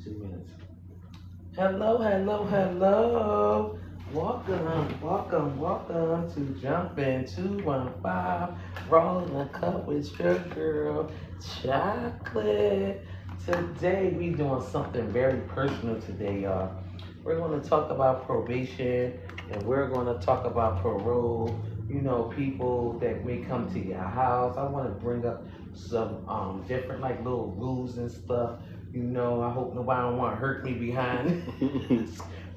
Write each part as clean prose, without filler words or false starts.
2 minutes. Hello, hello, hello. Welcome to Jumpin' 215. Rolling a cup with your girl, Chocolate. Today we doing something very personal today, y'all. We're gonna talk about probation and we're gonna talk about parole. You know, people that may come to your house. I wanna bring up some different like little rules and stuff. You know, I hope nobody don't want to hurt me behind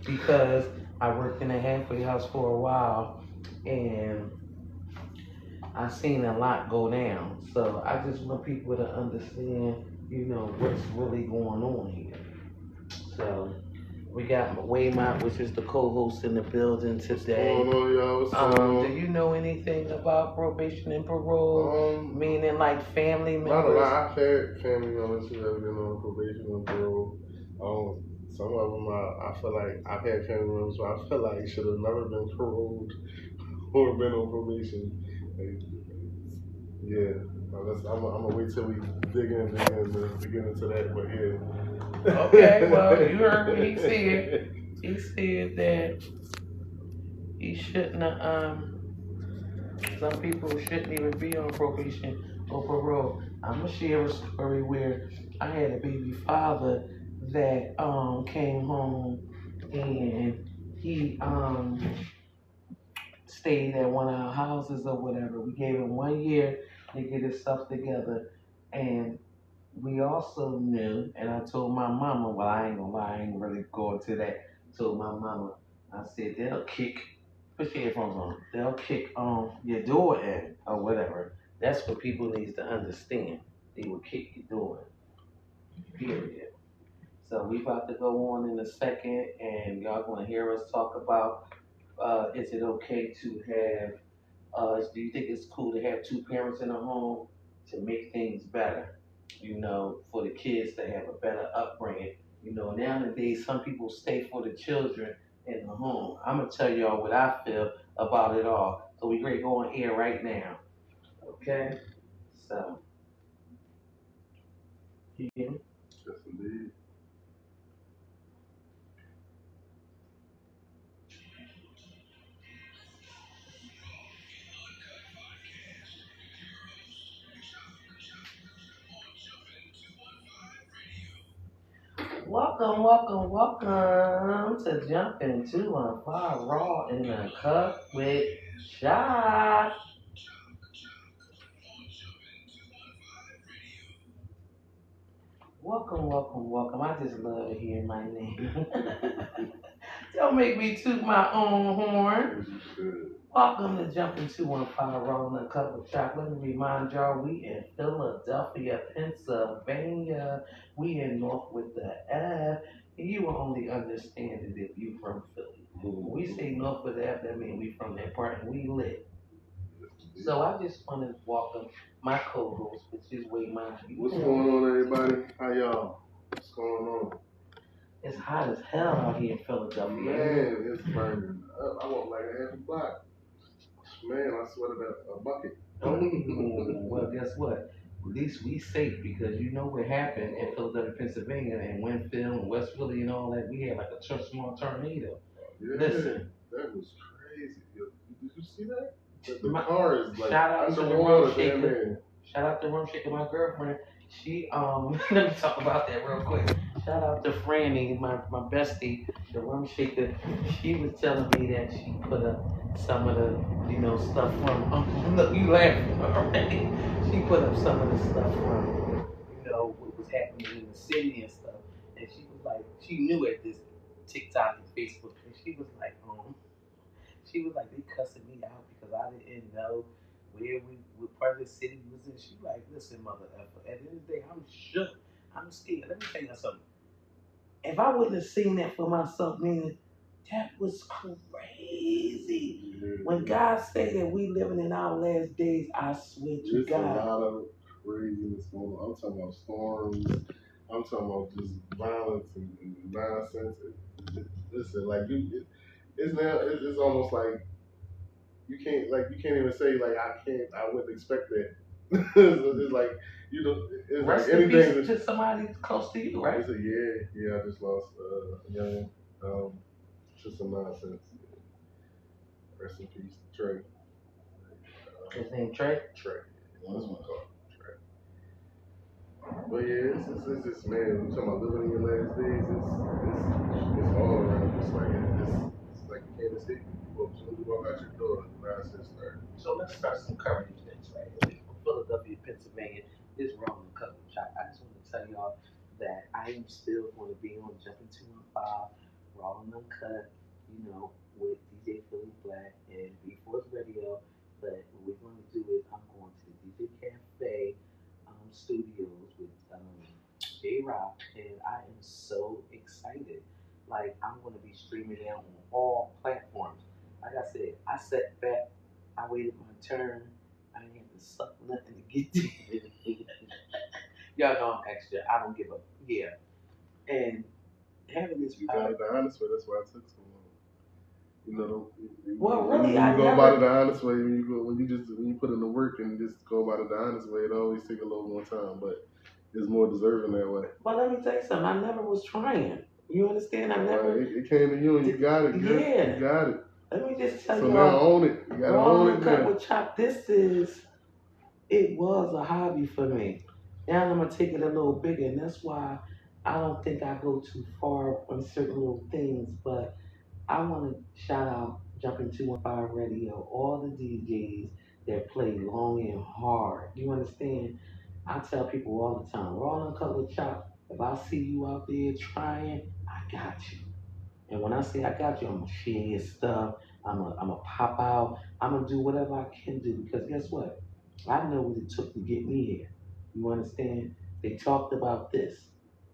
because I worked in a halfway house for a while and I seen a lot go down. So I just want people to understand, you know, what's really going on here. So we got Waymont, which is the co-host in the building today. What's going on, y'all? What's going on? Do you know anything about probation and parole? Meaning like family members? Not a lot. I've had family members who have been on probation and parole. Some of them, I feel like I've had family members who I feel like should have never been paroled or been on probation. Like, yeah, I'm gonna wait till we dig in to get into that. But yeah. Okay, well, you heard what he said. He said that he shouldn't have, some people shouldn't even be on probation or parole. I'm gonna share a story where I had a baby father that came home and he stayed at one of our houses or whatever. We gave him 1 year to get his stuff together, and we also knew, and I told my mama, well, I ain't gonna lie, I ain't really going to that. Told my mama, I said, they'll kick, put your headphones on, they'll kick your door in or whatever. That's what people need to understand. They will kick your door in, period. So we about to go on in a second, and y'all gonna hear us talk about, is it okay to have, do you think it's cool to have two parents in a home to make things better? You know, for the kids to have a better upbringing. You know, nowadays some people stay for the children in the home. I'm gonna tell y'all what I feel about it all. So we ready to go on air right now. Okay? So, you hear me? Yes, indeed. Welcome to Jump Into a Fire Raw in a Cup with Shot. Welcome. I just love hearing my name. Don't make me toot my own horn. As you should. Welcome to Jumping 215 Rolling a Cup of Chocolate. Let me remind y'all, we in Philadelphia, Pennsylvania. We in North with the F. And you will only understand it if you from Philly. When we say North with the F, that means we from that part and we lit. So I just want to welcome my co-host, which is Waymont. What's going on, everybody? How y'all? What's going on? It's hot as hell out here in Philadelphia. Man, it's burning. I walk like a half a block. Man, I sweated a bucket. Well, guess what? At least we safe because you know what happened in Philadelphia, Pennsylvania, and Winfield and West Philly and all that. We had like a small tornado. Yeah, Listen, that was crazy. Did you see that? The my, car is like shout out to the underwater, rum shaker. man. Shout out to rum shaker, my girlfriend. She let me talk about that real quick. Shout out to Franny, my bestie, the rum shaker. She was telling me that she put up some of the stuff from look, you laughing already. She put up some of the stuff from what was happening in the city and stuff. And she was like, she knew at this TikTok and Facebook, and she was like, they cussing me out because I didn't know what part of the city we was in. She like, listen, mother effer, at the end of the day, I'm shook. I'm scared. Let me tell you something. If I wouldn't have seen that for myself, meaning that was crazy. When God say that we living in our last days, I swear to There's God. a lot of craziness going on. I'm talking about storms. I'm talking about just violence and nonsense. Listen, like it's almost like you can't even say like I wouldn't expect that. It's like You know, it's Rest like in peace anything. to somebody close to you, right? It's a yeah. I just lost a young to some nonsense. Rest in peace, Trey. His name Trey. Trey. That's what we call him, Trey. But yeah, it's just man. We talking about living in your last days. It's all around. It's like you can't escape. Well, as soon as you walk out your door, the nonsense starts. So let's start some current events, right? From Philadelphia, Pennsylvania. This is Rolling Couple Shot. I just want to tell y'all that I am still going to be on Jumping 215, Rolling Uncut, with DJ Philly Black and B Force Radio. But what we're going to do is I'm going to the DJ Cafe studios with J Rock, and I am so excited. Like, I'm going to be streaming it on all platforms. Like I said, I sat back, I waited my turn. I didn't have to suck nothing to get there. Y'all know I'm extra. I don't give a yeah. And having this You got it the honest way. That's why it took so long. Well, when really, you I go never. about it the honest way, when you put in the work and just go about it the honest way, it always take a little more time, but it's more deserving that way. But let me tell you something. I never was trying. You understand? I never. It came to you and you got it. Girl. Yeah. You got it. Let me just tell So y'all. now own it. You gotta own it Cut now. with Chop. It was a hobby for me. Now I'm gonna take it a little bigger, and that's why I don't think I go too far on certain little things. But I want to shout out Jumping 215 Radio, all the DJs that play long and hard. You understand? I tell people all the time, Rolling Cut with Chop. If I see you out there trying, I got you. And when I say I got you, I'm gonna share your stuff. I'm gonna pop out. I'm gonna do whatever I can do because guess what? I know what it took to get me here. You understand? They talked about this.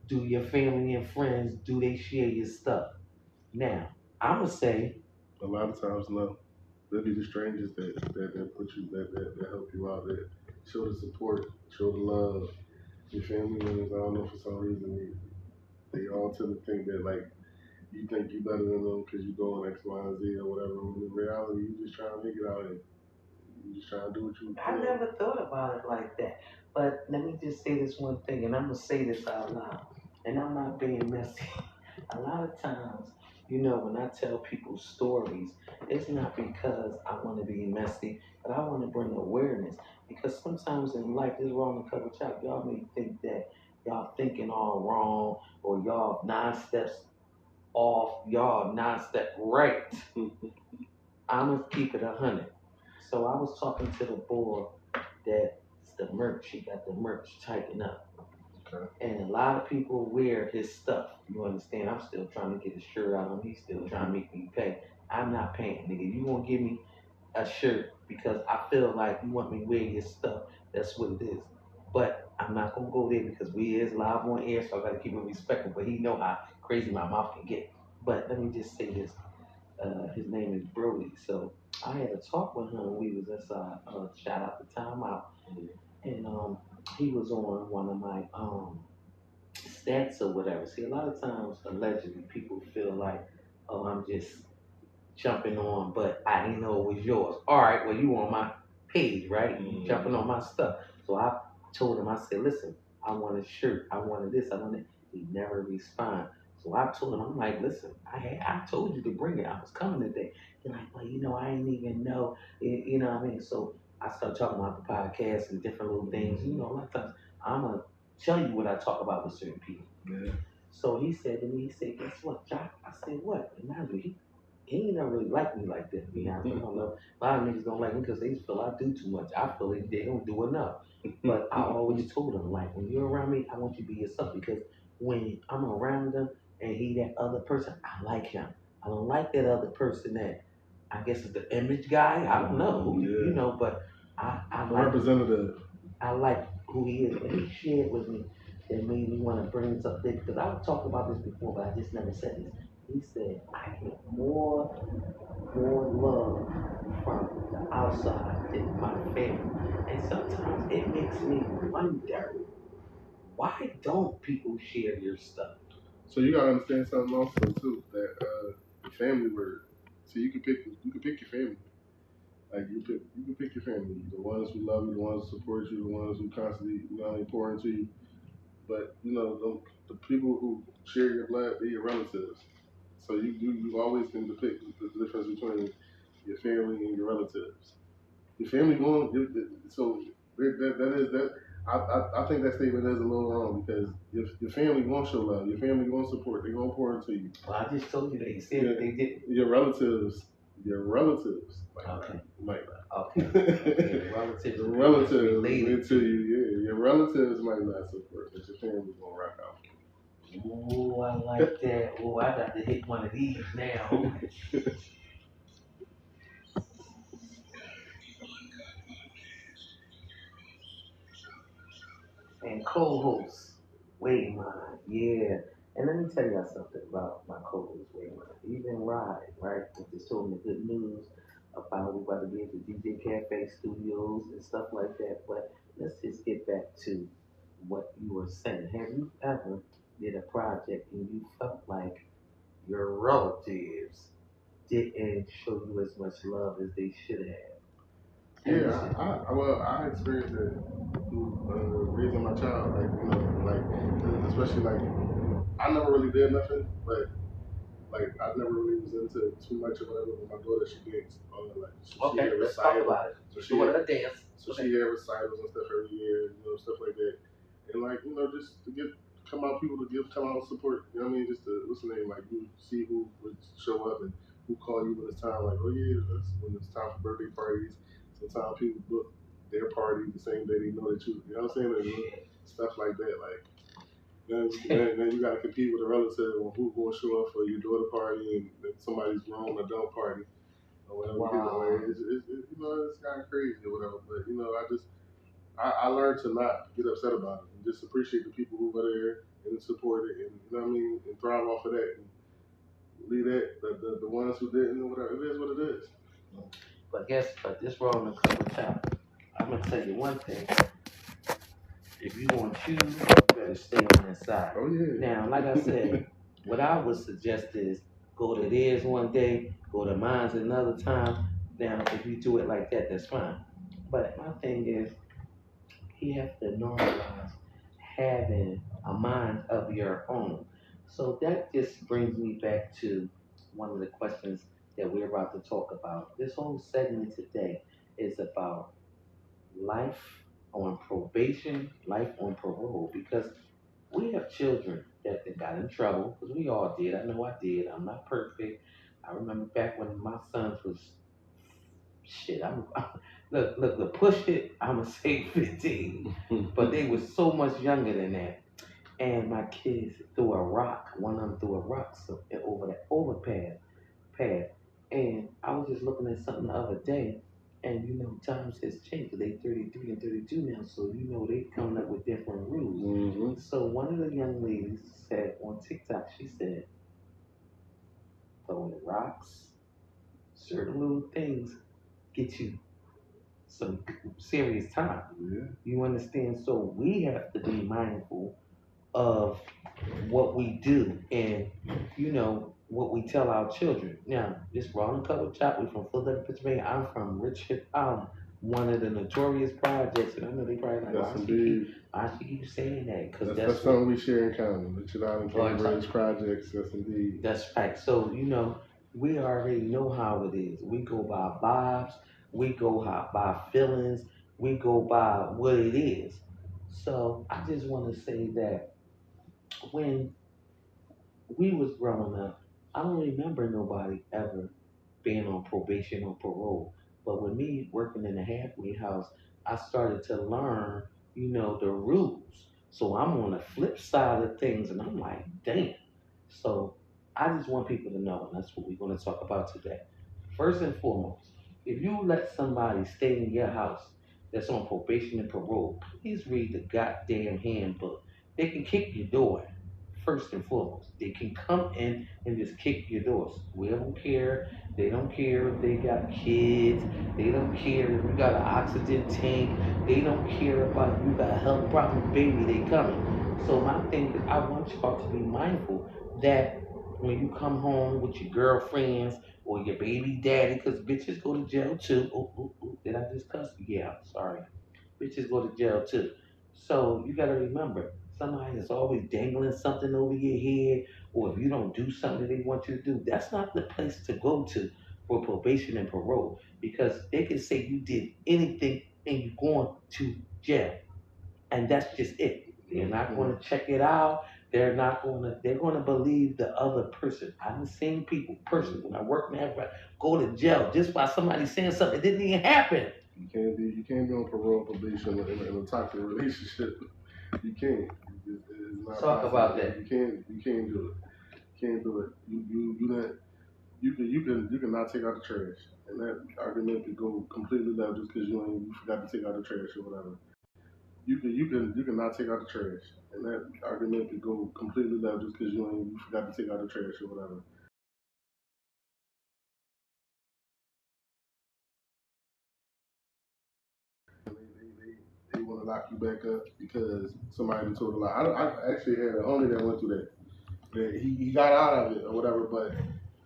Do your family and friends, do they share your stuff? Now, I'm gonna say a lot of times no. They'll be the strangers that put you that help you out, that show the support, show the love. Your family members, I don't know, for some reason they all tend to think that like you think you better than them because you're doing X, Y, and Z or whatever. When in reality, you just trying to make it out and you just trying to do what you. I never thought about it like that. But let me just say this one thing, and I'm gonna say this out loud, and I'm not being messy. A lot of times, when I tell people stories, it's not because I want to be messy, but I want to bring awareness. Because sometimes in life, this wrong to cover chop, y'all may think that y'all thinking all wrong, or y'all 9 steps off, y'all 9 step right. I'm gonna keep it 100. So I was talking to the boy that's the merch. He got the merch tighten up. Okay. And a lot of people wear his stuff. You understand? I'm still trying to get a shirt out of him. He's still trying to make me pay. I'm not paying, nigga. You gonna give me a shirt because I feel like you want me to wear your stuff. That's what it is. But I'm not gonna go there because we is live on air, so I gotta keep it respectful. But he know how crazy my mouth can get. But let me just say this. His name is Brody. So I had a talk with him. We was inside. Shout out to Time Out, and he was on one of my stats or whatever. See, a lot of times, allegedly, people feel like, oh, I'm just jumping on, but I didn't know it was yours. All right, well, you on my page, right? You jumping on my stuff. So I told him, I said, listen, I want a shirt. I wanted this. I wanted. He never respond. So I told him, I'm like, listen, I told you to bring it. I was coming today. He's like, well, I didn't even know. You know what I mean? So I started talking about the podcast and different little things. A lot of times I'm gonna tell you what I talk about with certain people. Yeah. So he said to me, he said, guess what, Jock? I said, what? And mind you, he ain't never really liked me like that, to be honest. I don't know. A lot of niggas don't like me because they feel I do too much. I feel like they don't do enough. But I always told them, like, when you're around me, I want you to be yourself because when I'm around them and he that other person, I like him. I don't like that other person that I guess is the image guy. I don't know, but I like representative. I like who he is, and he shared with me that made me want to bring this up there because I've talked about this before, but I just never said this. He said I get more love from the outside than my family, and sometimes it makes me wonder why don't people share your stuff? So you gotta understand something also too, that the family word. So you can pick your family. Like you can pick your family, the ones who love you, the ones who support you, the ones who constantly pour into you. But the people who share your blood, they're your relatives. So you always can depict the difference between your family and your relatives. Your family going so that is that. I think that statement is a little wrong because your family won't show love. Your family won't support. They're gonna pour into you. Well, I just told you that. You said they did. Your relatives. Okay. Might not. Okay. Okay. Relatives. Your relatives related into you. Yeah, your relatives might not support, but your family's gonna rock out. Oh, I like that. Oh, I got to hit one of these now. And co-host Waymine, yeah. And let me tell y'all something about my co-host Waymine. Even Ride, right? He just told me good news about we about to be at the DJ Cafe studios and stuff like that. But let's just get back to what you were saying. Have you ever did a project and you felt like your relatives didn't show you as much love as they should have? Yeah, I experienced it through raising my child. Like especially like I never really did nothing, but like I never really was into too much of whatever. But my daughter, she danced. Like she Okay, had let's talk recitals. about it. So She wanted to dance. so she had recitals and stuff every year, stuff like that. And like just to get people to come out and support. You know what I mean? Just to what's the name? Like you see who would show up and who call you when it's time. Like yeah, that's when it's time for birthday parties. Sometimes people book their party the same day they know that you. You know what I'm saying? And stuff like that. Like then you got to compete with a relative on who's going to show up for your daughter party and somebody's grown adult party or whatever. Wow. It's kind of crazy or whatever. But I learned to not get upset about it and just appreciate the people who were there and supported and and thrive off of that and leave that the ones who didn't or whatever. It is what it is. But this wrong in cover top. I'm gonna tell you one thing. If you want to choose, you better stay on that side. Oh yeah. Now, like I said, what I would suggest is go to theirs one day, go to mine's another time. Now, if you do it like that, that's fine. But my thing is, you have to normalize having a mind of your own. So that just brings me back to one of the questions that we're about to talk about. This whole segment today is about life on probation, life on parole, because we have children that got in trouble, because we all did. I know I did. I'm not perfect. I remember back when my sons was shit. Look, the push it. I'ma say 15, but they was so much younger than that. And my kids threw a rock. One of them threw a rock over that overpass path. And I was just looking at something the other day, and times has changed. They 33 and 32 now, so they coming up with different rules. Mm-hmm. So one of the young ladies said on TikTok, she said, throwing rocks, certain little things get you some serious time. Yeah. You understand? So we have to be mindful of what we do and what we tell our children. Now, this Ron Cover Chop, we from Philadelphia, Pennsylvania. I'm from Richard Island, one of the notorious projects, and I know they probably like, why she keep saying that? Because that's something we share in common. Richard Island Cambridge projects, yes indeed. That's right. So we already know how it is. We go by vibes. We go by feelings. We go by what it is. So I just want to say that when we was growing up, I don't remember nobody ever being on probation or parole. But with me working in the halfway house, I started to learn, the rules. So I'm on the flip side of things, and I'm like, damn. So I just want people to know, and that's what we're going to talk about today. First and foremost, if you let somebody stay in your house that's on probation and parole, please read the goddamn handbook. They can kick your door. First and foremost, they can come in and just kick your doors. We don't care. They don't care if they got kids. They don't care if you got an oxygen tank. They don't care about if you got a health problem, baby. They coming. So my thing is, I want y'all to be mindful that when you come home with your girlfriends or your baby daddy, because bitches go to jail too. Did I just cuss? Yeah, sorry. Bitches go to jail too. So you got to remember, somebody is always dangling something over your head, or if you don't do something they want you to do, that's not the place to go to for probation and parole, because they can say you did anything and you're going to jail, and that's just it. They're not going to check it out. They're not going to. They're going to believe the other person. I've seen people personally when I work in that go to jail just by somebody saying something that didn't even happen. You can't be on parole probation in a toxic relationship. You can't. It's not Talk possible. about that. You can't do it. You can't do it. You can not take out the trash, and that argument could go completely left just because you forgot to take out the trash or whatever. You can not take out the trash, and that argument could go completely left just because you forgot to take out the trash or whatever. They want to lock you back up because somebody told a lie. I actually had a homie that went through that. That he got out of it or whatever, but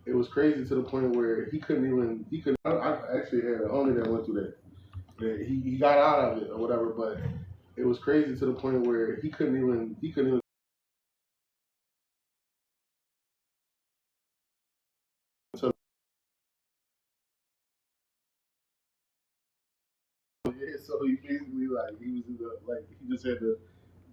it was crazy to the point where he couldn't even he couldn't. I actually had a homie that went through that. That he got out of it or whatever, but it was crazy to the point where he couldn't even. Yeah, so he basically he was he just had to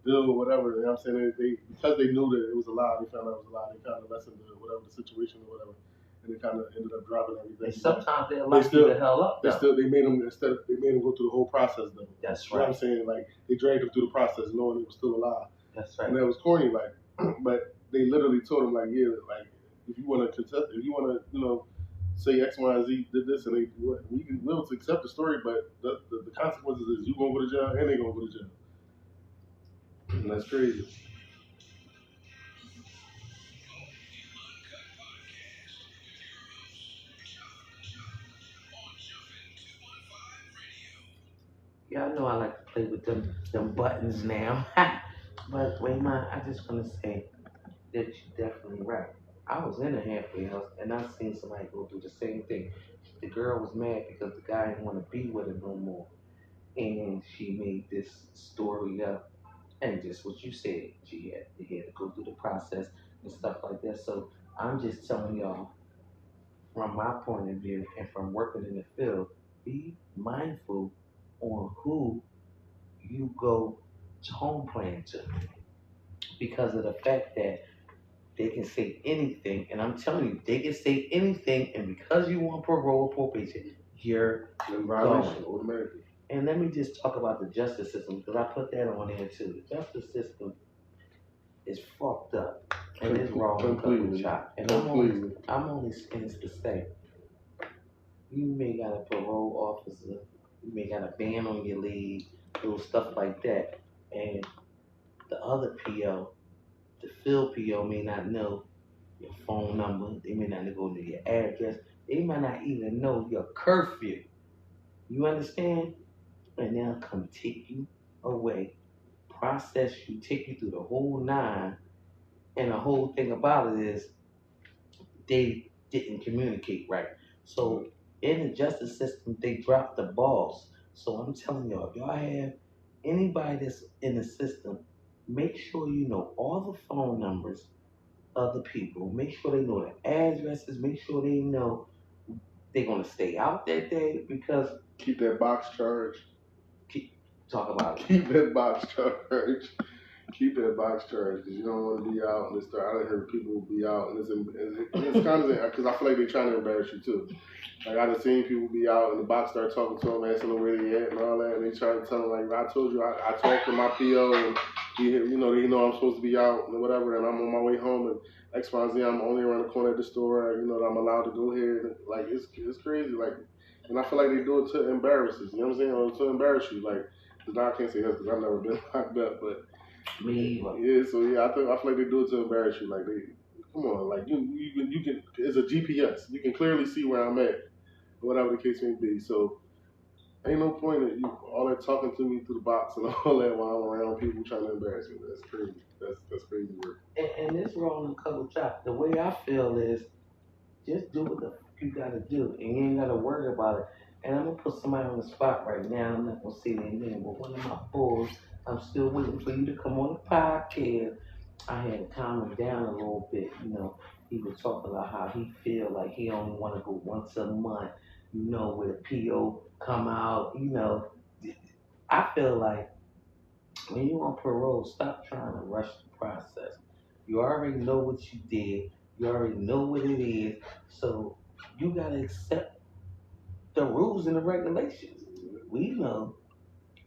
deal with whatever. You know what I'm saying? They because they knew that it was a lie, they found out it was a lie. They kind of lessened whatever the situation or whatever, and they kind of ended up dropping everything. And sometimes they lock you the hell up. They made them go through the whole process though. That's You know right. what I'm saying? Like they dragged him through the process, knowing it was still a lie. That's right. And that was corny, but they literally told him if you want to contest, if you want to, say X, Y, and Z did this, and we'll accept the story, but the consequences is you gonna go to jail and they gonna go to jail. And that's crazy. Yeah, I know I like to play with them buttons now. But wait, man, I just want to say that you're definitely right. I was in a halfway house and I seen somebody go through the same thing. The girl was mad because the guy didn't want to be with her no more, and she made this story up. And just what you said, they had to go through the process and stuff like that. So I'm just telling y'all, from my point of view and from working in the field, be mindful on who you go to home plan to, because of the fact that they can say anything, and I'm telling you, they can say anything, and because you want parole or probation, you're Violation going. automatically. And let me just talk about the justice system, because I put that on there too. The justice system is fucked up and it's wrong Completely. shot. And Completely. I'm only skins to say, you may got a parole officer, you may got a band on your leg, little stuff like that, and the other PO, the field PO may not know your phone number, they may not know your address, they might not even know your curfew. You understand? And they'll come take you away, process you, take you through the whole nine. And the whole thing about it is they didn't communicate right. So in the justice system, they dropped the balls. So I'm telling y'all, if y'all have anybody that's in the system, make sure you know all the phone numbers of the people. Make sure they know the addresses. Make sure they know they're gonna stay out that day, because Keep that box charge. talk about it. Keep that box charge. Keep that box charge because you don't want to be out and start. I done heard people be out and it's kind of because I feel like they're trying to embarrass you too. Like I done seen people be out and the box start talking to them, asking them where they at and all that, and they try to tell them like I told you I talked to my PO and they know I'm supposed to be out and whatever, and I'm on my way home and X Y Z I'm only around the corner at the store, that I'm allowed to go here. And, like it's crazy, like, and I feel like they do it to embarrass us. You know what I'm saying? Or to embarrass you, like. Cause I can't say this because I've never been locked up, but Me either. yeah, so yeah, I feel like they do it to embarrass you. Like come on, like you can. It's a GPS. You can clearly see where I'm at, whatever the case may be. So ain't no point in you all that talking to me through the box and all that while I'm around people trying to embarrass me. That's crazy. That's crazy work. And just rolling a couple chops. The way I feel is just do what the fuck you gotta do, and you ain't gotta worry about it. And I'm gonna put somebody on the spot right now. I'm not gonna say their name, but one of my boys. I'm still waiting for you to come on the podcast. I had to calm him down a little bit. He was talking about how he feel like he only want to go once a month. Where the PO come out. I feel like when you on parole, stop trying to rush the process. You already know what you did. You already know what it is. So you gotta accept the rules and the regulations. We know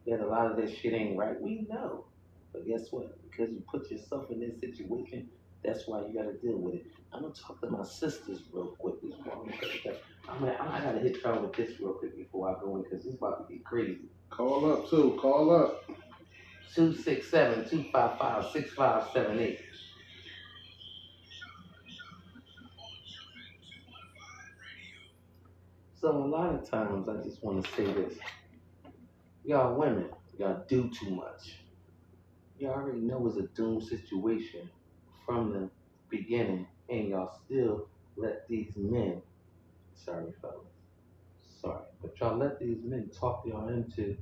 that a lot of that shit ain't right. We know. But guess what? Because you put yourself in this situation, that's why you gotta deal with it. I'm gonna talk to my sisters real quick this morning. I gotta hit y'all with this real quick before I go in because it's about to get crazy. Call up too. Call up. 267-255-6578. So a lot of times I just want to say this. Y'all women, y'all do too much. Y'all already know it's a doomed situation from the beginning, and y'all still let these men, sorry fellas, sorry, but y'all let these men talk y'all into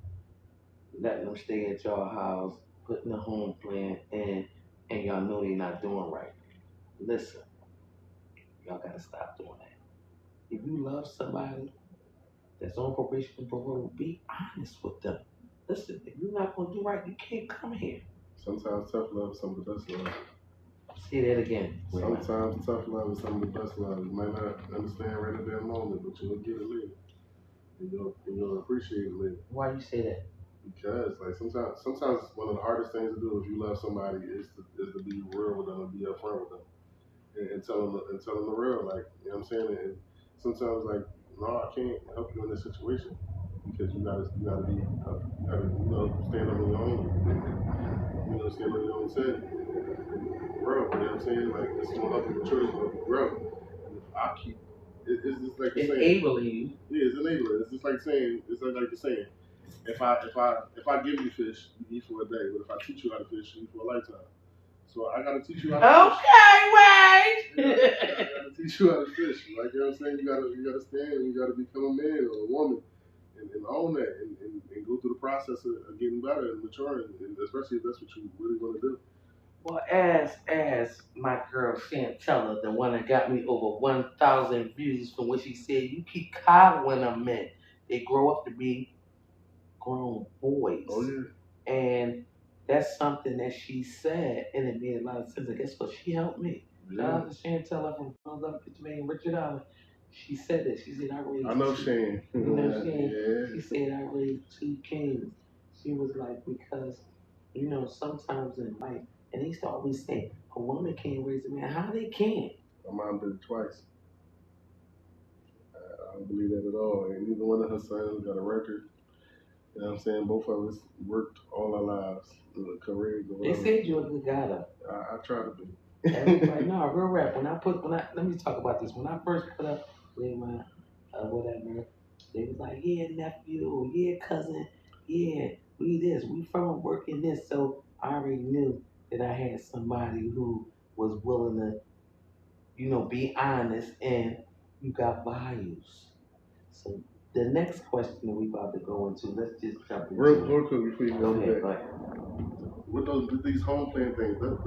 letting them stay at y'all house, putting a home plan, and y'all know they're not doing right. Listen, y'all gotta stop doing that. If you love somebody that's on probation and parole, be honest with them. Listen, if you're not gonna do right, you can't come here. Sometimes tough love is some of the best love. Say that again. Sometimes tough love is some of the best love. You might not understand right at that moment, but you'll get it later. And you'll appreciate it later. Why you say that? Because like sometimes one of the hardest things to do if you love somebody is to be real with them and be upfront with them and tell them the real, like, you know what I'm saying. And sometimes like, no, I can't help you in this situation because you gotta stand on your own, stand on your own set, bro. You know what I'm saying? Like, it's gonna help you mature, it's gonna help you grow. And if I keep, it's just like the saying. Enabling you. Yeah, it's enabling. It's just like saying, like the saying. If I give you fish, you eat for a day. But if I teach you how to fish, you eat for a lifetime. So I gotta teach you how to fish. Okay, Wade. I gotta teach you how to fish. Like, you know what I'm saying? You gotta stand and you gotta become a man or a woman and own that and go through the process of getting better and maturing, and especially if that's what you really want to do. Well, as my girl Chantella, the one that got me over 1,000 views from what she said, you keep coddling them men. They grow up to be grown boys. Oh yeah. And that's something that she said, and it made a lot of sense. And guess what? She helped me. Yeah. Shout out to Chantella from Pennsylvania, Richard Island. She said that. She said, I raised I know Shane. You know what I'm saying? Yeah. She said, I raised 2 kings. She was like, because, sometimes in life, and they used to always say, a woman can't raise a man. How they can? My mom did it twice. I don't believe that at all. And neither one of her sons got a record. You know what I'm saying? Both of us worked all our lives, careers or whatever. They said you're a good guy though. I try to be. Everybody, no, real rap. Let me talk about this. When I first put up with my whatever, they was like, yeah, nephew, yeah, cousin, yeah, we from working this. So I already knew that I had somebody who was willing to, be honest, and you got values. So the next question that we about to go into, let's just jump into real quick before you go ahead. With these home plan things, don't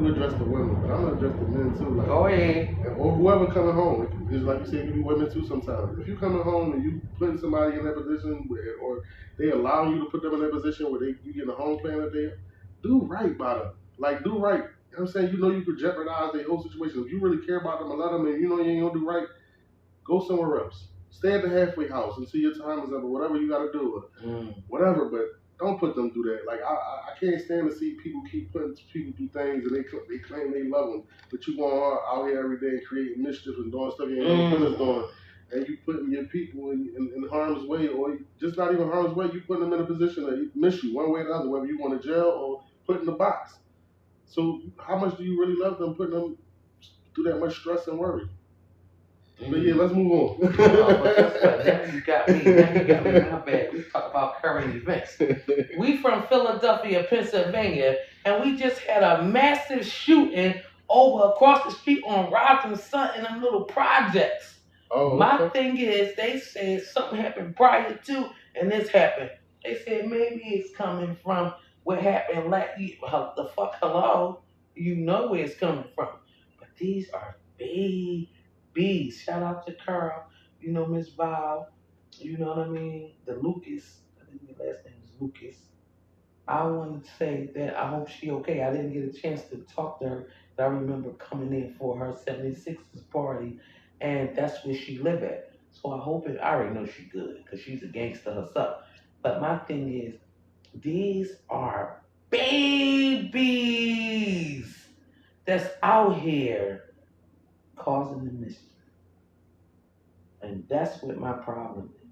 you address the women, but I'm gonna address the men too. Like, go ahead. Or whoever coming home, it's like you said, you be women too sometimes. If you coming home and you putting somebody in that position where, or they allow you to put them in that position where you getting a home plan there, do right by them. Like, do right. You know what I'm saying? You could jeopardize their whole situation. If you really care about them and love them and you ain't gonna do right, go somewhere else. Stay at the halfway house until your time is up or whatever you gotta do. Whatever, but don't put them through that. Like, I can't stand to see people keep putting people through things and they claim they love them, but you going out here every day creating mischief and doing stuff you ain't no business doing, and you putting your people in harm's way, or just not even harm's way, you putting them in a position that miss you one way or the other, whether you want to jail or put in the box. So how much do you really love them putting them through that much stress and worry? But yeah, let's move on. But guess what? Now you got me. My bad. We talk about current events. We from Philadelphia, Pennsylvania, and we just had a massive shooting over across the street on Robinson Sun in them little projects. Oh, My thing is, they said something happened prior to, and this happened. They said maybe it's coming from what happened last year. The fuck, hello? You know where it's coming from. But these are babies. Shout out to Carl. You know, Miss Val. You know what I mean? The Lucas. I think the last name is Lucas. I want to say that I hope she okay. I didn't get a chance to talk to her, but I remember coming in for her 76ers party, and that's where she live at. So I hope I already know she good because she's a gangster herself. But my thing is, these are babies that's out here causing the mischief, and that's what my problem is.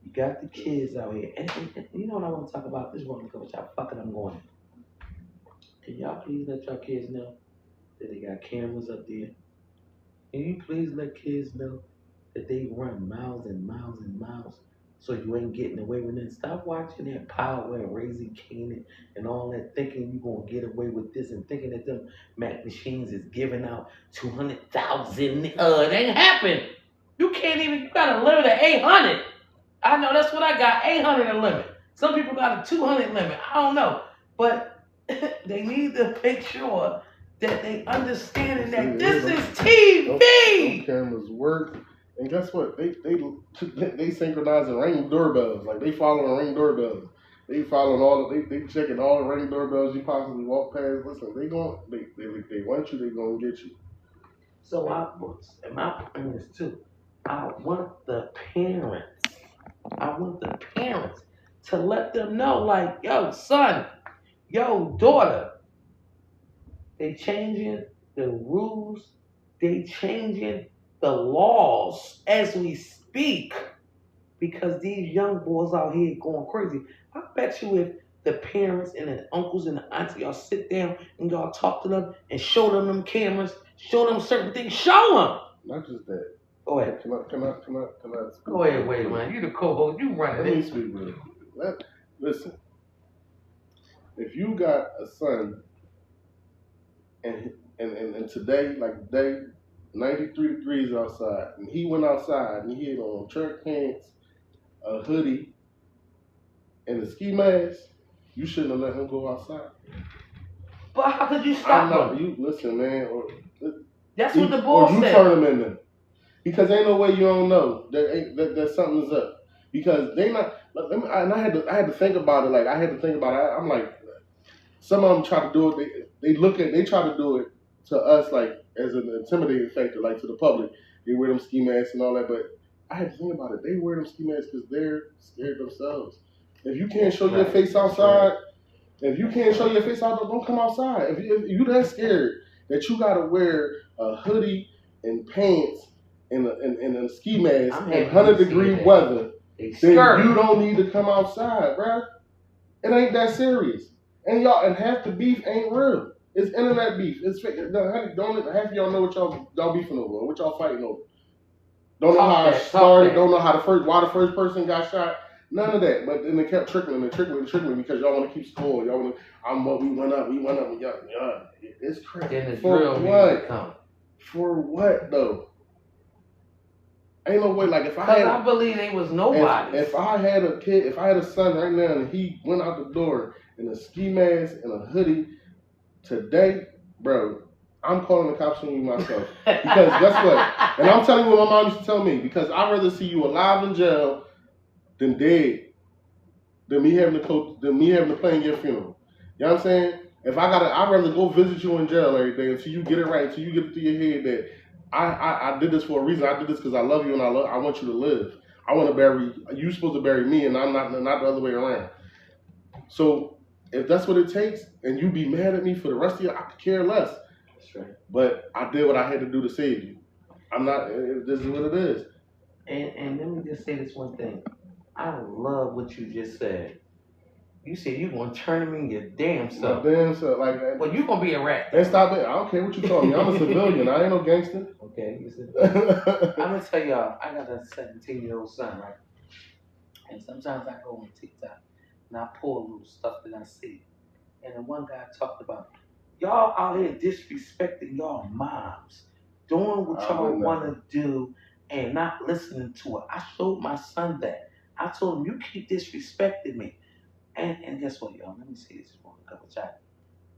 You got the kids out here, and you know what I want to talk about? This one because y'all fucking I'm going. Can y'all please let y'all kids know that they got cameras up there? Can you please let kids know that they run miles and miles and miles so you ain't getting away with it? Stop watching that Power and Raising Canaan and all that thinking you going to get away with this and thinking that them Mac machines is giving out 200,000. It ain't happen. You can't even, you got a limit of 800. I know that's what I got, 800 a limit. Some people got a 200 limit. I don't know. But they need to make sure that they understanding that this is TV. Those cameras work, and guess what? They synchronizing Ring doorbells. Like they following Ring doorbells. They following all. They checking all the Ring doorbells you possibly walk past. Listen, they want you. They gonna get you. So and my thing is too. I want the parents. To let them know, like, yo, son, yo, daughter. They changing the rules. They changing the laws as we speak because these young boys out here going crazy. I bet you if the parents and the uncles and the aunts, y'all sit down and y'all talk to them and show them cameras, show them certain things, show them. Not just that. Go ahead. Can I speak? Go ahead, wait, man. You the co-host. You run it. Let me speak, bro. Listen. If you got a son and today, like today, 93 degrees outside, and he went outside and he had on track pants, a hoodie, and a ski mask, you shouldn't have let him go outside. But how could you stop him? You listen, man. That's what the boy said. Or you turn him in there. Because ain't no way you don't know that something's up. Because they not. And I had to think about it. Like I had to think about it. I'm like, some of them try to do it. They try to do it to us like as an intimidating factor, like to the public. They wear them ski masks and all that. But I had to think about it. They wear them ski masks because they're scared themselves. If you can't show your face outside, don't come outside. If you that scared that you gotta wear a hoodie and pants and a ski mask in 100-degree weather, then you don't need to come outside, bruh. It ain't that serious. And half the beef ain't real. It's internet beef. It's fake. Half of y'all know what y'all beefing over, what y'all fighting over. Don't know how it started. Don't know why the first person got shot. None of that. But then they kept trickling because y'all want to keep score. Y'all want to. We went up. Yeah, it's crazy. For what? For what though? Ain't no way. Like I believe they was nobody. If I had a kid, if I had a son right now, and he went out the door in a ski mask and a hoodie today, bro, I'm calling the cops on you myself. Because guess what? And I'm telling you what my mom used to tell me. Because I'd rather see you alive in jail than dead. Than me having to plan your funeral. You know what I'm saying? I'd rather go visit you in jail every day until you get it right, until you get it through your head that I did this for a reason. I did this because I love you and I want you to live. I want to bury you. Supposed to bury me, and I'm not the other way around. So if that's what it takes, and you be mad at me for the rest of your, I could care less. That's right. But I did what I had to do to save you. I'm not. This is what it is. And let me just say this one thing. I love what you just said. You said you gonna turn him in your damn self. My damn self, like that. Well, you gonna be a rat. And stop it. I don't care what you call me. I'm a civilian. I ain't no gangster. Okay, you said. I'm gonna tell y'all. I got a 17-year-old son, right? And sometimes I go on TikTok and I pull a little stuff that I see. And then one guy talked about Y'all out here disrespecting y'all moms, doing what y'all want to do and not listening to it. I showed my son that. I told him, you keep disrespecting me. And guess what, y'all? Let me say this for a couple times.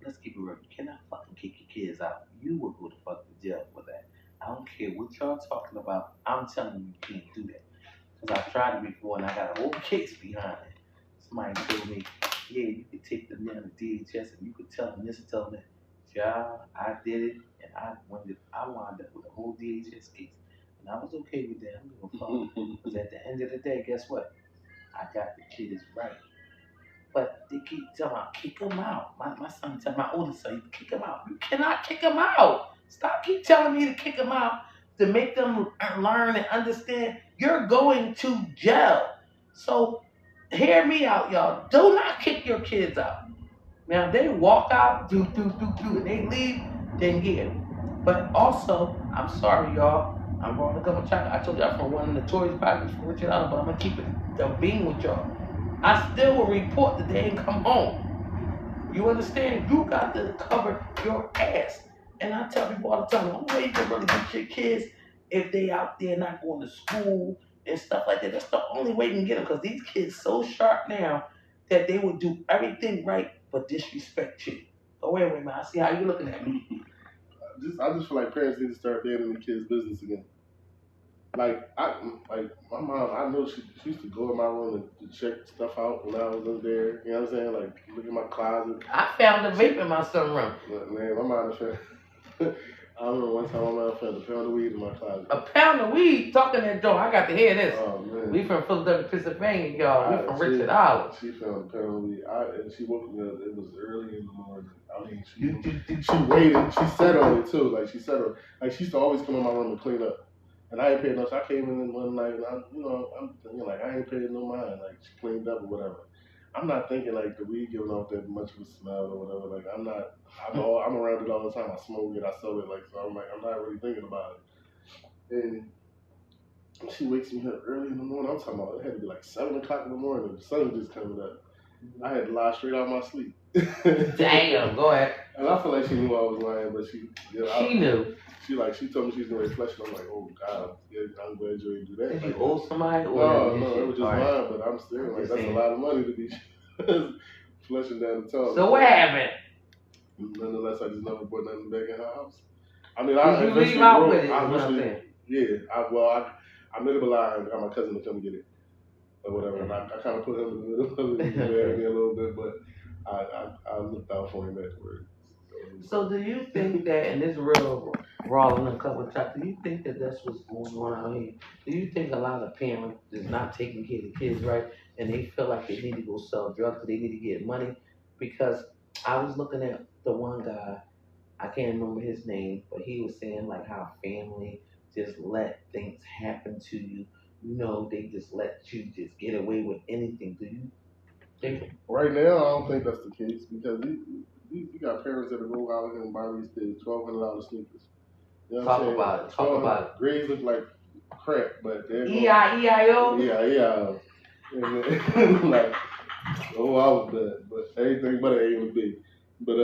Let's keep it real. You cannot fucking kick your kids out. You will go to fucking jail for that. I don't care what y'all talking about. I'm telling you, you can't do that. Because I tried it before and I got a whole case behind it. Somebody told me, yeah, you could take them down to DHS and you could tell them this and tell them that. Yeah, I did it and I wound up with a whole DHS case. And I was okay with that. I'm gonna fuck. Because at the end of the day, guess what? I got the kids right. But they keep telling me, kick him out. My son tell my oldest son, kick him out. You cannot kick him out. Stop keep telling me to kick him out to make them learn and understand you're going to jail. So hear me out, y'all. Do not kick your kids out. Now they walk out, and they leave, then yeah. But also, I'm sorry, y'all. I'm going to come check. I told y'all from one of the notorious bodies for Richard Allen, but I'm gonna keep it being with y'all. I still will report that they ain't come home. You understand? You got to cover your ass. And I tell people all the time, the only way you can really get your kids if they out there not going to school and stuff like that. That's the only way you can get them because these kids so sharp now that they will do everything right but disrespect you. Oh wait, man. I see how you looking at me. I just feel like parents need to start being in the kids' business again. Like my mom, I know she used to go in my room and check stuff out when I was in there. You know what I'm saying? Like look at my closet. I found a vape in my son's room. Man, my mom found. I remember one time my mom found a pound of weed in my closet. A pound of weed? Talking that joint, I got to hear this. Oh man. We from Philadelphia, Pennsylvania, y'all. We from Richard Island. She found a pound of weed. And she woke me up. It was early in the morning. I mean, she waited. She sat on it too. Like she sat on. Like she used to always come in my room and clean up. And I ain't paid no. So I came in one night and I'm like I ain't paid no mind. Like she cleaned up or whatever. I'm not thinking like the weed giving off that much of a smell or whatever. Like I'm not. I'm around it all the time. I smoke it. I sell it. Like so. I'm not really thinking about it. And she wakes me up early in the morning. I'm talking about it had to be like 7 o'clock in the morning. The sun was just coming up. I had to lie straight out of my sleep. Damn, go ahead. And I feel like she knew I was lying, but she knew. She told me she's gonna flesh it. I'm like, oh God, yeah, I'm glad you didn't do that. Did like, you owe somebody? No, it was just mine, but I'm still like, that's a lot of money to be flushing down the tub. So what happened? Nonetheless, I just never brought nothing back in her house. I mean, Did you leave out with it? I made up a lie and got my cousin to come get it or whatever, and I kind of put him in the middle of it, me a little bit, but I looked out for him afterwards. So do you think that, and this real raw in a couple of times, do you think that that's what's going on out here? Do you think a lot of parents is not taking care of the kids right, and they feel like they need to go sell drugs because they need to get money? Because I was looking at the one guy, I can't remember his name, but he was saying like how family just let things happen to you. You know, they just let you just get away with anything. Do you think? Right now, I don't think that's the case because you got parents that go out and buy these kids $1,200 sneakers. You know what I'm saying? Talk about it. Grades look like crap, but they're E-I-E-I-O? Yeah. And like, oh, I was bad, but everything but an A and a B. But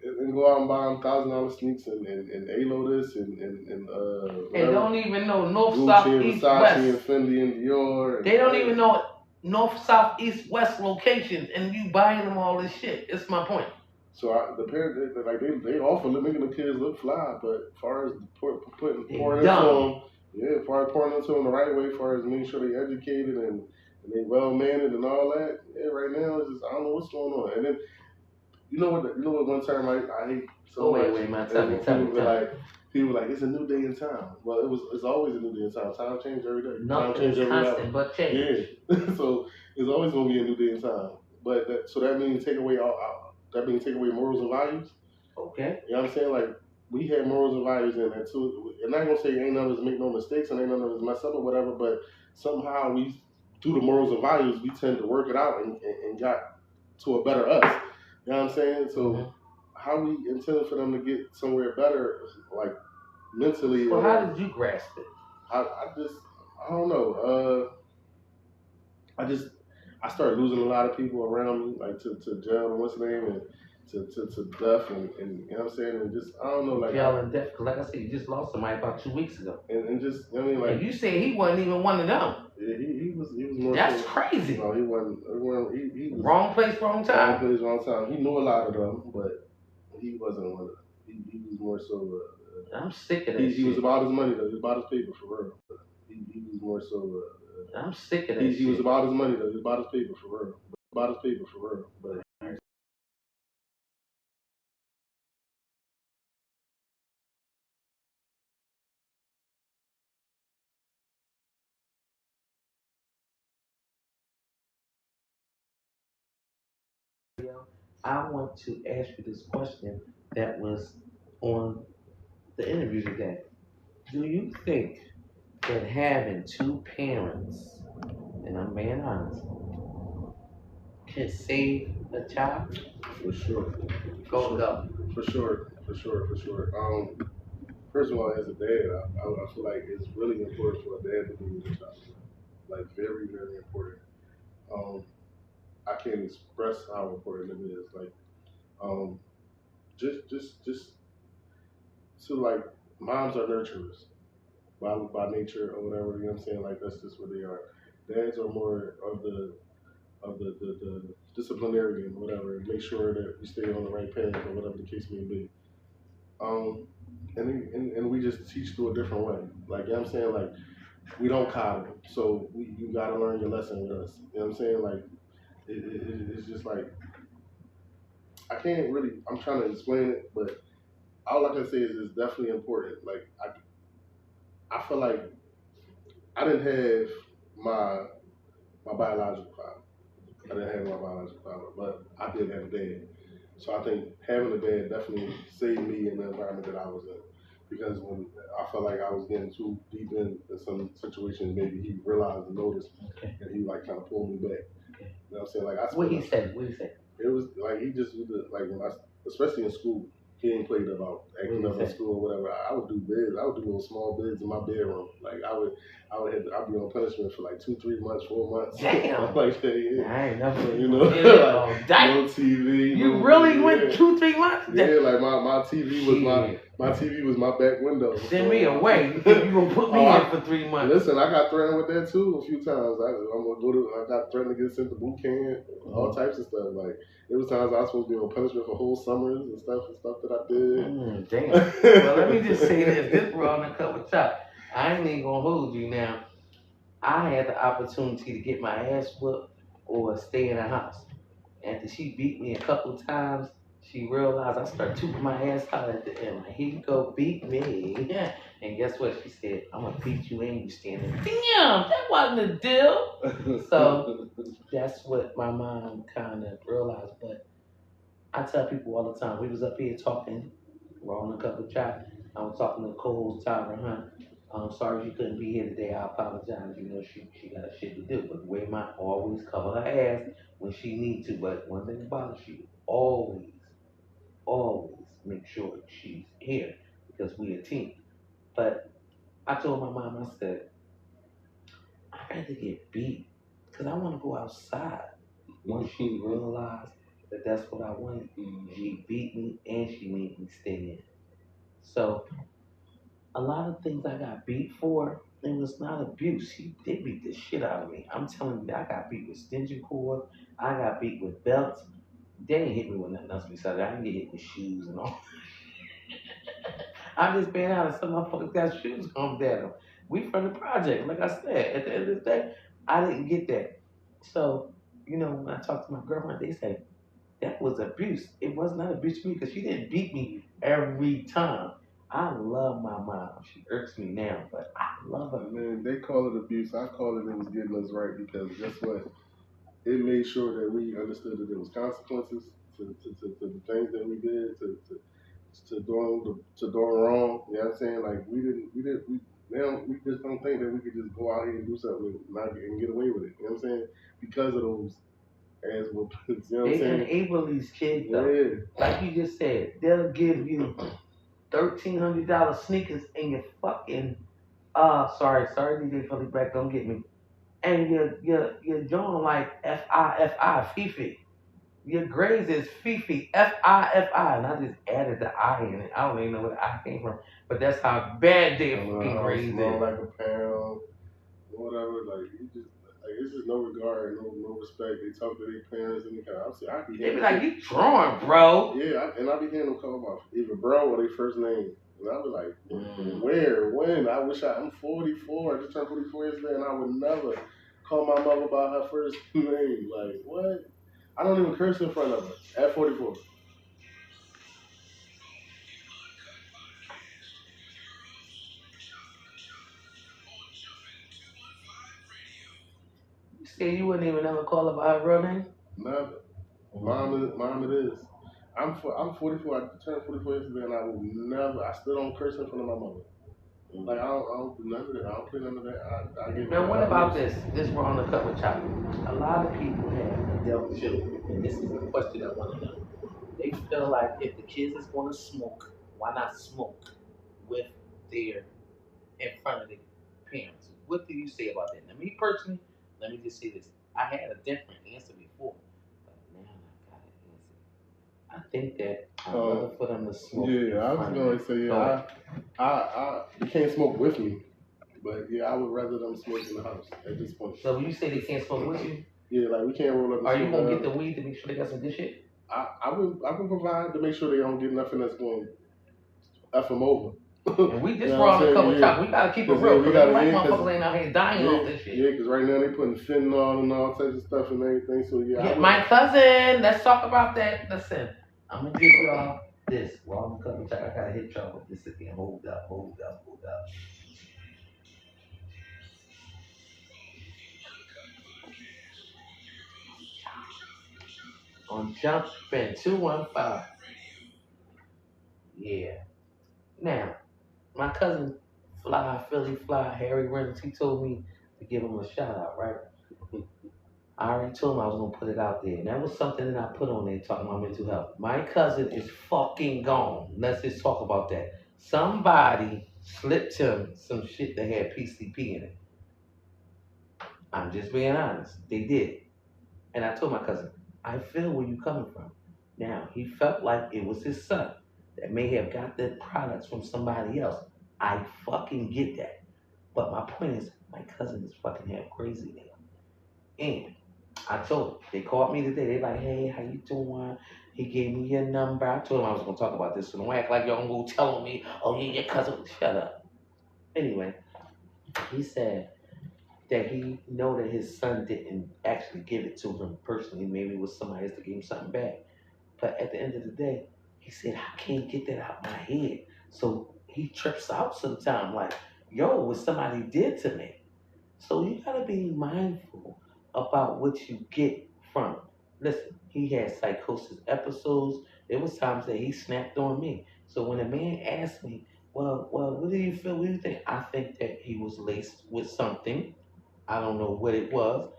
and go out and buy them $1,000 sneaks and A-Lo this and don't even know north, Gucci south, and east, Versace west. And Fendi and Dior. They don't even know north, south, east, west locations, and you buying them all this shit. It's my point. So the parents, they offer making the kids look fly, but as far as pouring into them, as far as pouring into them the right way, as far as making sure they educated and they well mannered and all that, right now it's just I don't know what's going on. And then you know what one term I hate so much. Wait, man, tell me. People like it's a new day in town. Well, it's always a new day in town. Time changes every day. Nothing is constant but change. Yeah, so it's always gonna be a new day in town. But that means take away morals and values. Okay. You know what I'm saying? Like we have morals and values in that too. And I'm not gonna say ain't none of us make no mistakes and ain't none of us mess up or whatever. But somehow we, through the morals and values, we tend to work it out and got to a better us. You know what I'm saying? So how we intend for them to get somewhere better, like mentally. Well, how did you grasp it? I don't know. I started losing a lot of people around me, like to jail and what's the name, and to death and you know what I'm saying, and just I don't know, like jail and death. Cause like I said, you just lost somebody about 2 weeks ago. And just I mean like and you said he wasn't even one of them. Yeah, he was more. That's so, crazy. No, he wasn't. He was wrong place, wrong time. Wrong place, wrong time. He knew a lot of them, but he wasn't one of them. He was more so. I'm sick of that. He was about his money though. He was about his paper for real. He was more so. I'm sick of that. He was about his money though. He was about his paper for real. About his paper for real. But I want to ask you this question that was on the interview today. Do you think that having two parents, and I'm being honest, can save a child? for sure. Go. For sure. First of all, as a dad, I feel like it's really important for a dad to be with a child. Like very, very important. Um, I can't express how important it is. Like, um, just to like, moms are nurturers by nature or whatever. You know what I'm saying? Like that's just what they are. Dads are more of the disciplinarian, whatever. Make sure that we stay on the right path or whatever the case may be. Um, and we just teach through a different way. Like you know what I'm saying? Like we don't coddle, so you gotta learn your lesson with us. You know what I'm saying? Like it's just like I can't really. I'm trying to explain it, but all I can say is it's definitely important. Like I feel like I didn't have my my biological father. I didn't have my biological father, but I did have a dad. So I think having a dad definitely saved me in the environment that I was in. Because when I felt like I was getting too deep in some situations, maybe he realized and noticed, and he like kind of pulled me back. You know what I'm saying? Like What he said? It was like he just like when I, especially in school, he ain't played about acting up in school or whatever. I would do bids. I would do little small bids in my bedroom. Like I'd be on punishment for like 2, 3 months, 4 months. Damn. Like that. Yeah. I ain't never. You know, like, no TV. You really went 2, 3 months? Yeah, like my TV was my TV was my back window. Send me away. You gonna put me in for 3 months? Listen, I got threatened with that too a few times. I got threatened to get sent to boot camp, all types of stuff. Like there was times I was supposed to be on punishment for whole summers and stuff that I did. Damn. Well, let me just say this we're on a couple chops. I ain't even gonna hold you now. I had the opportunity to get my ass whooped or stay in the house. After she beat me a couple times, she realized I started tooting my ass out at the end. Like, here you go, beat me. And guess what? She said, I'm gonna beat you and you standing. Damn, that wasn't a deal. So that's what my mom kind of realized. But I tell people all the time, we was up here talking, we're on a couple of chops. I was talking to co-host Tyra Hunt. I'm sorry she couldn't be here today. I apologize. You know, she got shit to do. But Way might always cover her ass when she needs to. But one thing about her, she always make sure she's here because we a team. But I told my mom, I said, I'd rather get beat because I want to go outside. Once she realized that that's what I wanted, she beat me and she made me stay in. So a lot of things I got beat for, it was not abuse. They beat the shit out of me. I'm telling you, I got beat with extension cords. I got beat with belts. They didn't hit me with nothing else besides that. I didn't get hit with shoes and all. I'm just being honest. Some motherfuckers got shoes on them. We from the project. Like I said, at the end of the day, I didn't get that. So, you know, when I talk to my girlfriend, they say, that was abuse. It was not abuse to me because she didn't beat me every time. I love my mom. She irks me now, but I love her. Man, they call it abuse. I call it was getting us right because guess what? It made sure that we understood that there was consequences to the things that we did, to doing wrong. You know what I'm saying? Like now we just don't think that we could just go out here and do something and get away with it. You know what I'm saying? Because of those as well. You know what I'm saying? They enable these kids though. Yeah. Like you just said, they'll give you $1,300 sneakers and your fucking sorry DJ Philly Black, don't get me. And you're doing like FI Fifi. Your grades is Fifi, F-I-F-I, and I just added the I in it. I don't even know where the I came from, but that's how bad their fucking grades small is. like a pound, whatever. Like you just like it's just no regard, no respect. They talk to their parents and they kind of. I be They be hearing like, "You drawing, bro?" yeah, and I be hearing them call about either bro or their first name. And I was like, where, when? I'm 44. I just turned 44 yesterday, and I would never call my mother by her first name. Like, what? I don't even curse in front of her at 44. You say you wouldn't even ever call her by her real name? Never. Mom, it is. I'm 44. I turned 44 yesterday, and I will never. I still don't curse in front of my mother. Like I don't do none of that. I don't play none of that. I get. Now, what about this? This we're on the cut with chocolate. A lot of people have adult children, and this is the question I want to know. They feel like if the kids is going to smoke, why not smoke with their in front of their parents? What do you say about that? Now, me personally, let me just say this: I had a different answer before, but now I got an answer. I think that I'd rather for them to smoke. Yeah, I was gonna say yeah. You can't smoke with me. But yeah, I would rather them smoke in the house at this point. So when you say they can't smoke with you, yeah, like we can't roll up. Are you gonna get the weed to make sure they got some good shit? I would provide to make sure they don't get nothing that's going to F them over. And we just brought a couple chops. We gotta keep it real. Because motherfuckers ain't out here dying off this shit. Yeah, because right now they putting fentanyl and all types of stuff and everything. So yeah. My cousin. Let's talk about that. Listen, I'm gonna give y'all this. Well, I'm gonna cut the check. I gotta hit y'all with this again. Hold up. On Jumpin 215. Yeah. Now, my cousin Philly Fly, Harry Reynolds, he told me to give him a shout out, right? I already told him I was gonna put it out there. And that was something that I put on there talking about mental health. My cousin is fucking gone. Let's just talk about that. Somebody slipped him some shit that had PCP in it. I'm just being honest. They did. And I told my cousin, I feel where you're coming from. Now, he felt like it was his son that may have got the products from somebody else. I fucking get that. But my point is, my cousin is fucking half crazy now. And I told him, they called me today. They like, hey, how you doing? He gave me your number. I told him I was gonna talk about this. So don't act like y'all gonna go telling me, oh yeah, your cousin. Shut up. Anyway, he said that he know that his son didn't actually give it to him personally. Maybe it was somebody else that gave him something back. But at the end of the day, he said, I can't get that out my head. So he trips out sometimes like, yo, what somebody did to me. So you gotta be mindful about what you get from. Listen, he had psychosis episodes. There was times that he snapped on me. So when a man asked me, well, what do you feel? What do you think? I think that he was laced with something. I don't know what it was.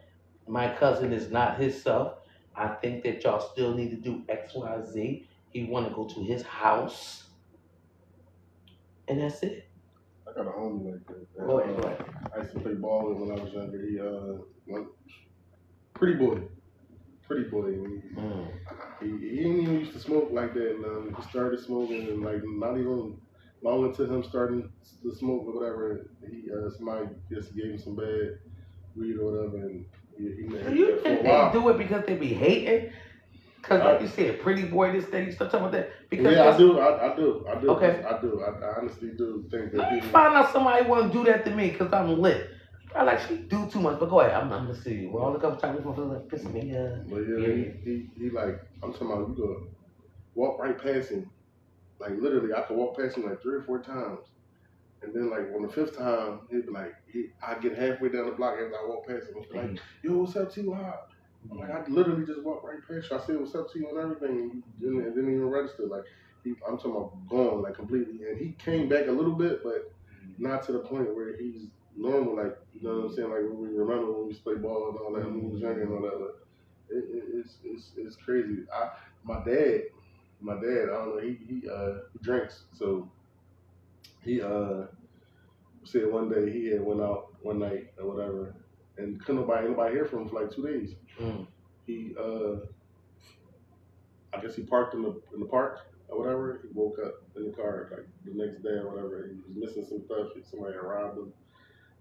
My cousin is not his self. I think that y'all still need to do X, Y, Z. He want to go to his house, and that's it. I got a homie like that. Go ahead. I used to play ball with when I was younger. He pretty boy. He didn't even used to smoke like that. And he started smoking, and like not even long into him starting to smoke or whatever, he somebody just gave him some bad weed or whatever, and he Do you think they do it because they be hating? Because like you said, pretty boy, this thing, you start talking about that. Because yeah, I do. Okay. I do. I honestly do think that. Let me find out somebody want to do that to me because I'm lit. I like she do too much, but go ahead. I'm gonna see you. We're all a couple times gonna feel like piss me. But yeah, he like I'm talking about. You go walk right past him, like literally. I could walk past him like 3 or 4 times, and then like on the 5th time, he'd be like, I get halfway down the block after I walk past him. I'm like, yo, what's up, T.Y.? Like I literally just walked right past you. I said what's up to you and everything, and didn't even register. Like I'm talking about gone like completely. And he came back a little bit, but not to the point where he's normal. Like you know what I'm saying? Like when we remember when we used to play ball and all that, when we was younger and all that. Like, it's crazy. My dad, I don't know. He drinks, so he said one day he had went out one night or whatever, and couldn't nobody hear from him for like 2 days. He I guess he parked in the park or whatever. He woke up in the car like the next day or whatever. He was missing some stuff. Somebody had robbed him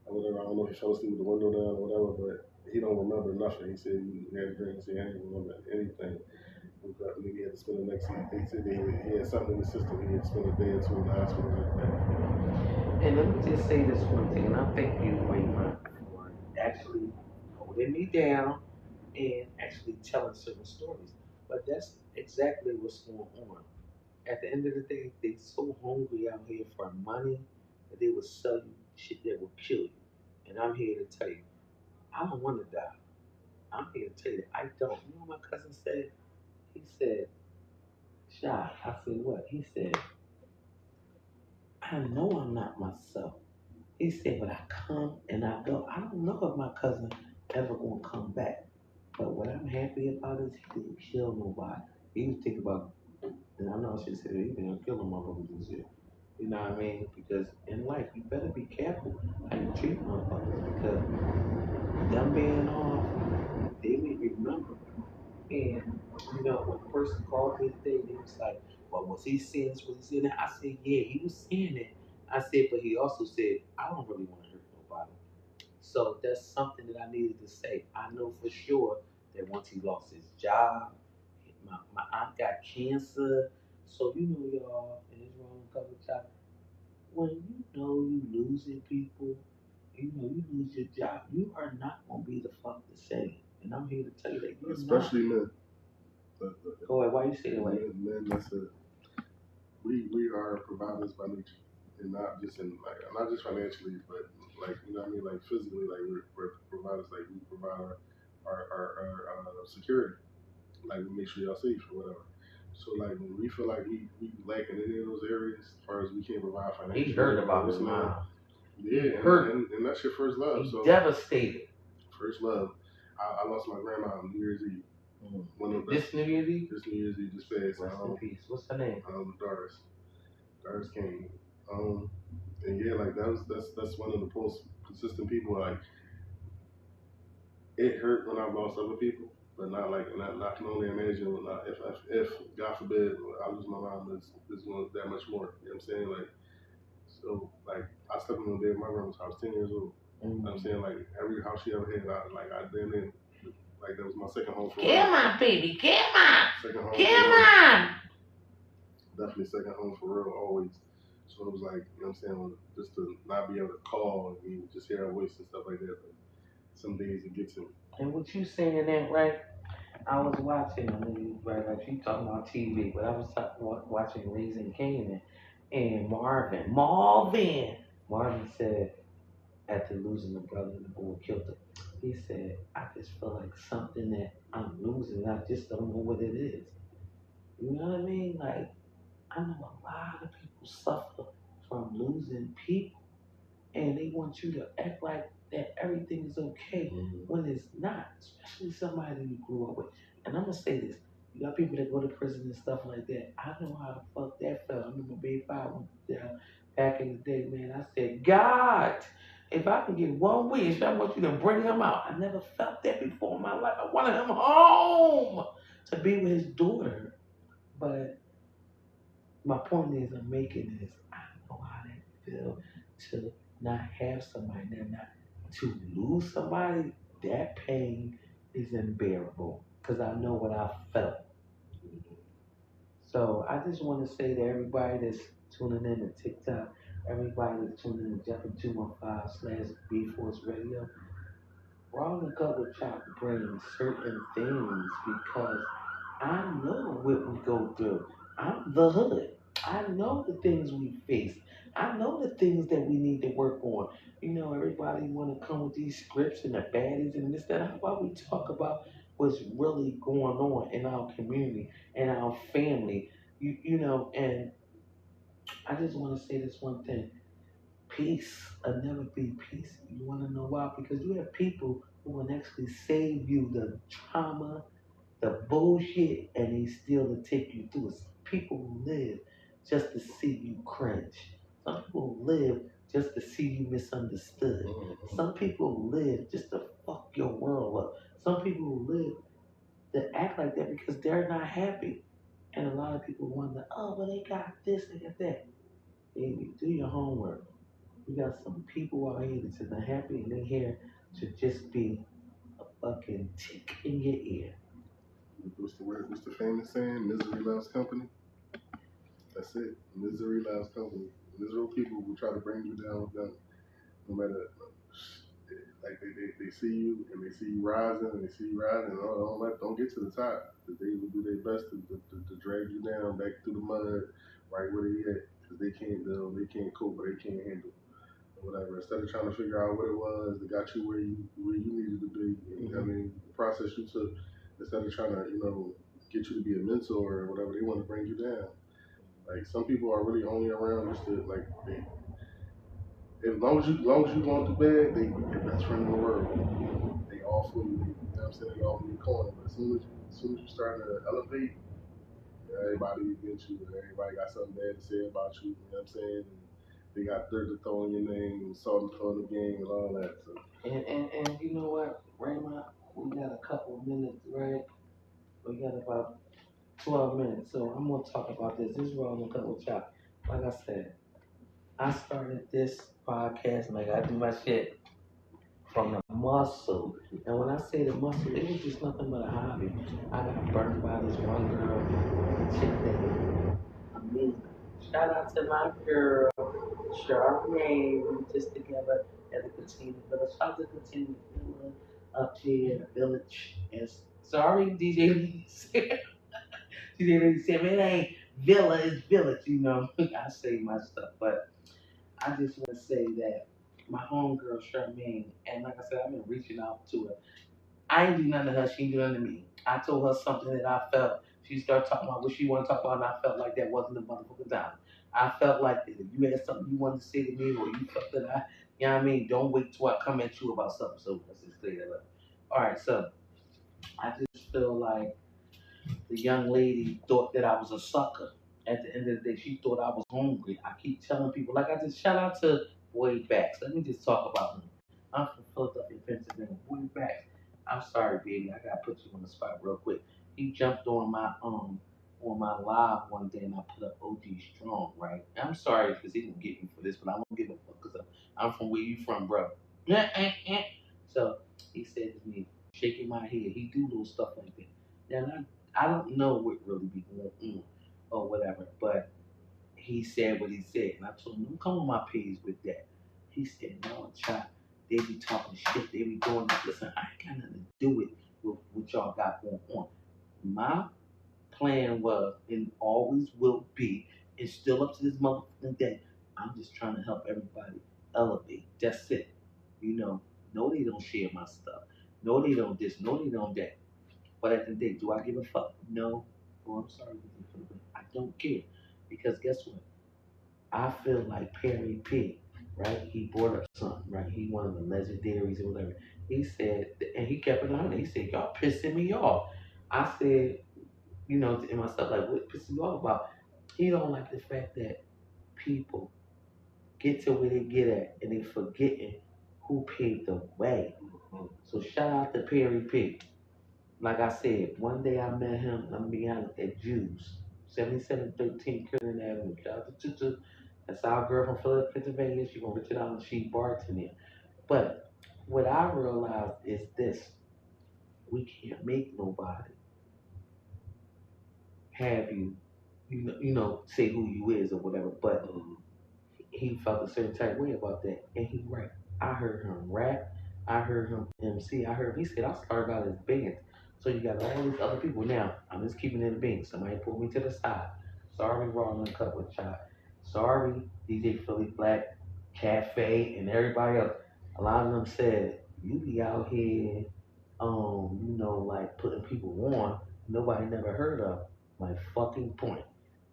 or whatever. I don't know if he fell asleep with the window down or whatever, but he don't remember nothing. He said he had drinks. He didn't remember anything. Woke up and he had to spend the next. They said he had something in the system. He had to spend a day or two in the hospital like that. And let me just say this one thing, and I thank you, Wayman, for actually holding me down and actually telling certain stories. But that's exactly what's going on. At the end of the day, they so hungry out here for money that they will sell you shit that will kill you. And I'm here to tell you, I don't want to die. I'm here to tell you, I don't. You know what my cousin said? He said, Shy. I said, what? He said, I know I'm not myself. He said, but I come and I go. I don't know if my cousin ever gonna come back. But what I'm happy about is he didn't kill nobody. He was thinking about, and I know I should say that he didn't kill no motherfuckers this year. You know what I mean? Because in life, you better be careful how you treat motherfuckers because them being off, they may remember. And, you know, when the person called me today, they was like, well, was he saying this? Was he saying that? I said, yeah, he was saying it. I said, but he also said, I don't really want to hurt nobody. So that's something that I needed to say. I know for sure that once he lost his job, my aunt got cancer. So, you know, y'all, in this wrong couple of times, when you know you losing people, you know you lose your job, you are not gonna be the fuck the same. And I'm here to tell you that you're Especially not. men. Go ahead, why you say that way? Men, that's a we are providers by nature, and not just in like not just financially, but like you know what I mean, like physically, like we're providers, like we provide our security, like we make sure y'all safe or whatever. So like when we feel like we lack in any of those areas, as far as we can't provide financially, He heard about his mom. Yeah, Hurt. And that's your first love. He So devastated. first love. I lost my grandma on New Year's Eve. This New Year's Eve? This New Year's Eve just passed. Rest in peace. What's her name? Doris. Doris King. And yeah, like that's one of the most consistent people. Like it hurt when I've lost other people, but not like not can only imagine not, if God forbid I lose my mom, it's going that much more. You know what I'm saying? Like so like I stepped in the bed in my room when I was 10 years old. You know what I'm saying? Like every house she ever had, I damn near like that was my second home for real. Come on, baby, come on. Second home Come for real. on. Definitely second home for real, always. So it was like, you know what I'm saying, just to not be able to call and you just hear her voice and stuff like that. But some days it gets to me. And what you saying that, right? I was watching, I mean, right, like you talking about TV, but I was watching Raising Canaan and Marvin said, after losing the brother, the boy killed him. He said, I just feel like something that I'm losing, I just don't know what it is. You know what I mean? Like, I know a lot of people suffer from losing people, and they want you to act like that everything is okay when it's not, especially somebody you grew up with. And I'm gonna say this: you got people that go to prison and stuff like that. I know how the fuck that felt. I remember Bay Five went down back in the day, man. I said, God, if I can get one wish, I want you to bring him out. I never felt that before in my life. I wanted him home to be with his daughter, but my point is I'm making is I know how that feel to not have somebody, not to lose somebody. That pain is unbearable because I know what I felt. So I just want to say to everybody that's tuning in to TikTok, everybody that's tuning in to Jumping 215/B Force Radio, Raw and Cover Chop brings certain things because I know what we go through. I'm the hood. I know the things we face. I know the things that we need to work on. You know, everybody want to come with these scripts and the baddies and this, that. How about we talk about what's really going on in our community and our family? You know, and I just want to say this one thing. Peace will never be peace. You want to know why? Because you have people who will actually save you the trauma, the bullshit, and they still to take you through it. People who live just to see you cringe. Some people who live just to see you misunderstood. Some people who live just to fuck your world up. Some people who live to act like that because they're not happy. And a lot of people wonder, oh, well, they got this, they got that. Baby, do your homework. We got some people out here that's not happy and they're here to just be a fucking tick in your ear. What's the word? What's the famous saying? Misery loves company. That's it. Misery loves company. Miserable people will try to bring you down with them, no matter. Like they see you and they see you rising and they see you rising. And don't get to the top because they will do their best to drag you down back through the mud, right where they at, because they can't cope or they can't handle or whatever. Instead of trying to figure out what it was that got you where you needed to be, I mean, the process you took. Instead of trying to get you to be a mentor or whatever, they want to bring you down. Like some people are really only around just to like they. As long as you going through bad, they your best friend in the world. They all for you. You know what I'm saying? They all in your corner. But as soon as you start to elevate, everybody against you. And everybody got something bad to say about you. You know what I'm saying? And they got dirt to throw in your name and salt to throw in the game and all that. So And you know what, Raymond? We got a couple of minutes, right? We got about 12 minutes. So I'm going to talk about this. This is where I'm going to cut with y'all. Like I said, I started this podcast and I got to do my shit from the muscle. And when I say the muscle, it was just nothing but a hobby. I got burnt by this one girl, chick that amazing. Shout out to my girl, Charmaine. We just together at the Katina Village. Shout out to Katina Village up here in the village. And sorry, DJ Lee said, DJ Lee said, man, it ain't villa, it's village, you know. I say my stuff, but I just want to say that my homegirl Charmaine, and like I said, I've been reaching out to her. I ain't do nothing to her, she ain't do nothing to me. I told her something that I felt. She started talking about what she wanted to talk about, and I felt like that wasn't the motherfucking time. I felt like that if you had something you wanted to say to me, or you felt that you know what I mean, don't wait till I come at you about something. So let's just clear that up. All right, so I just feel like the young lady thought that I was a sucker. At the end of the day, she thought I was hungry. I keep telling people, like I just shout out to Boy Backs. Let me just talk about him. I'm from Philadelphia, Pennsylvania. Boy Backs. I'm sorry, baby. I gotta put you on the spot real quick. He jumped on my live one day and I put up OG Strong, right? And I'm sorry because he didn't get me for this, but I don't give a fuck because I'm from where you from, bro. So he said to me, shaking my head, he do little stuff like that. Now I don't know what really be going on or whatever, but he said what he said. And I told him, don't come on my page with that. He said, no, child, they be talking shit, they be doing that. Listen, I ain't got nothing to do with what y'all got going on. My plan was and always will be, and still up to this motherfucking day, I'm just trying to help everybody elevate. That's it. You know, no, they don't share my stuff. No, they don't this. No, they don't that. But at the end of the day, do I give a fuck? No. Oh, I'm sorry, I don't care. Because guess what? I feel like Perry P, right? He brought up something, right? He one of the legendaries or whatever. He said, and he kept it on. He said, y'all pissing me off. I said, you know, to myself, like, what pisses you off about? He don't like the fact that people get to where they get at and they forgetting who paved the way. So shout out to Perry P. Like I said, one day I met him, I'm being honest, at Jews, 7713 Curtin Avenue. Shout out to Tutu. That's our girl from Philadelphia, Pennsylvania. She gonna reach it out and she bartending. But what I realized is this: we can't make nobody have you, say who you is or whatever. But he felt a certain type of way about that, and he right. I heard him rap. I heard him MC. I heard he said I started out as band. So you got all these other people. Now I'm just keeping it in the being. Somebody pulled me to the side. Sorry, Raw Cut with Child. Sorry, DJ Philly Black, Cafe, and everybody else. A lot of them said you be out here, like putting people on nobody never heard of. My fucking point.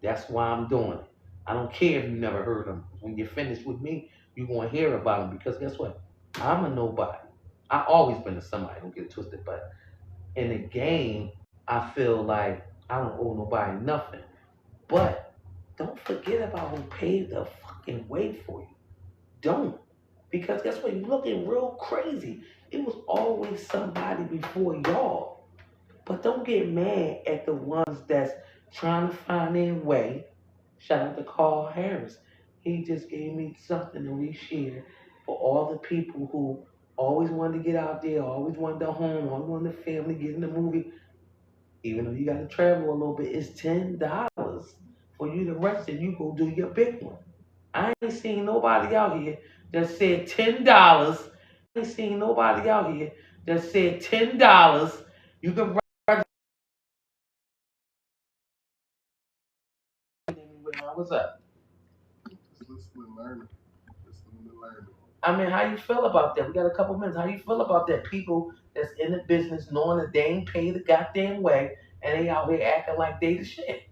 That's why I'm doing it. I don't care if you never heard them. When you're finished with me, you're going to hear about them because guess what? I'm a nobody. I always been a somebody. Don't get it twisted. But in the game, I feel like I don't owe nobody nothing. But don't forget about who paved the fucking way for you. Don't. Because guess what? You're looking real crazy. It was always somebody before y'all. But don't get mad at the ones that's trying to find their way. Shout out to Carl Harris. He just gave me something to reshare for all the people who always wanted to get out there, always wanted a home, always wanted a family, get in the movie. Even though you got to travel a little bit, it's $10 for you to rest and you go do your big one. I ain't seen nobody out here that said $10. I ain't seen nobody out here that said $10. You can rest. What's up? Just listening and learning. Listening and learning. I mean, how you feel about that? We got a couple minutes. How you feel about that? People that's in the business knowing that they ain't paid the goddamn way and they out here acting like they the shit.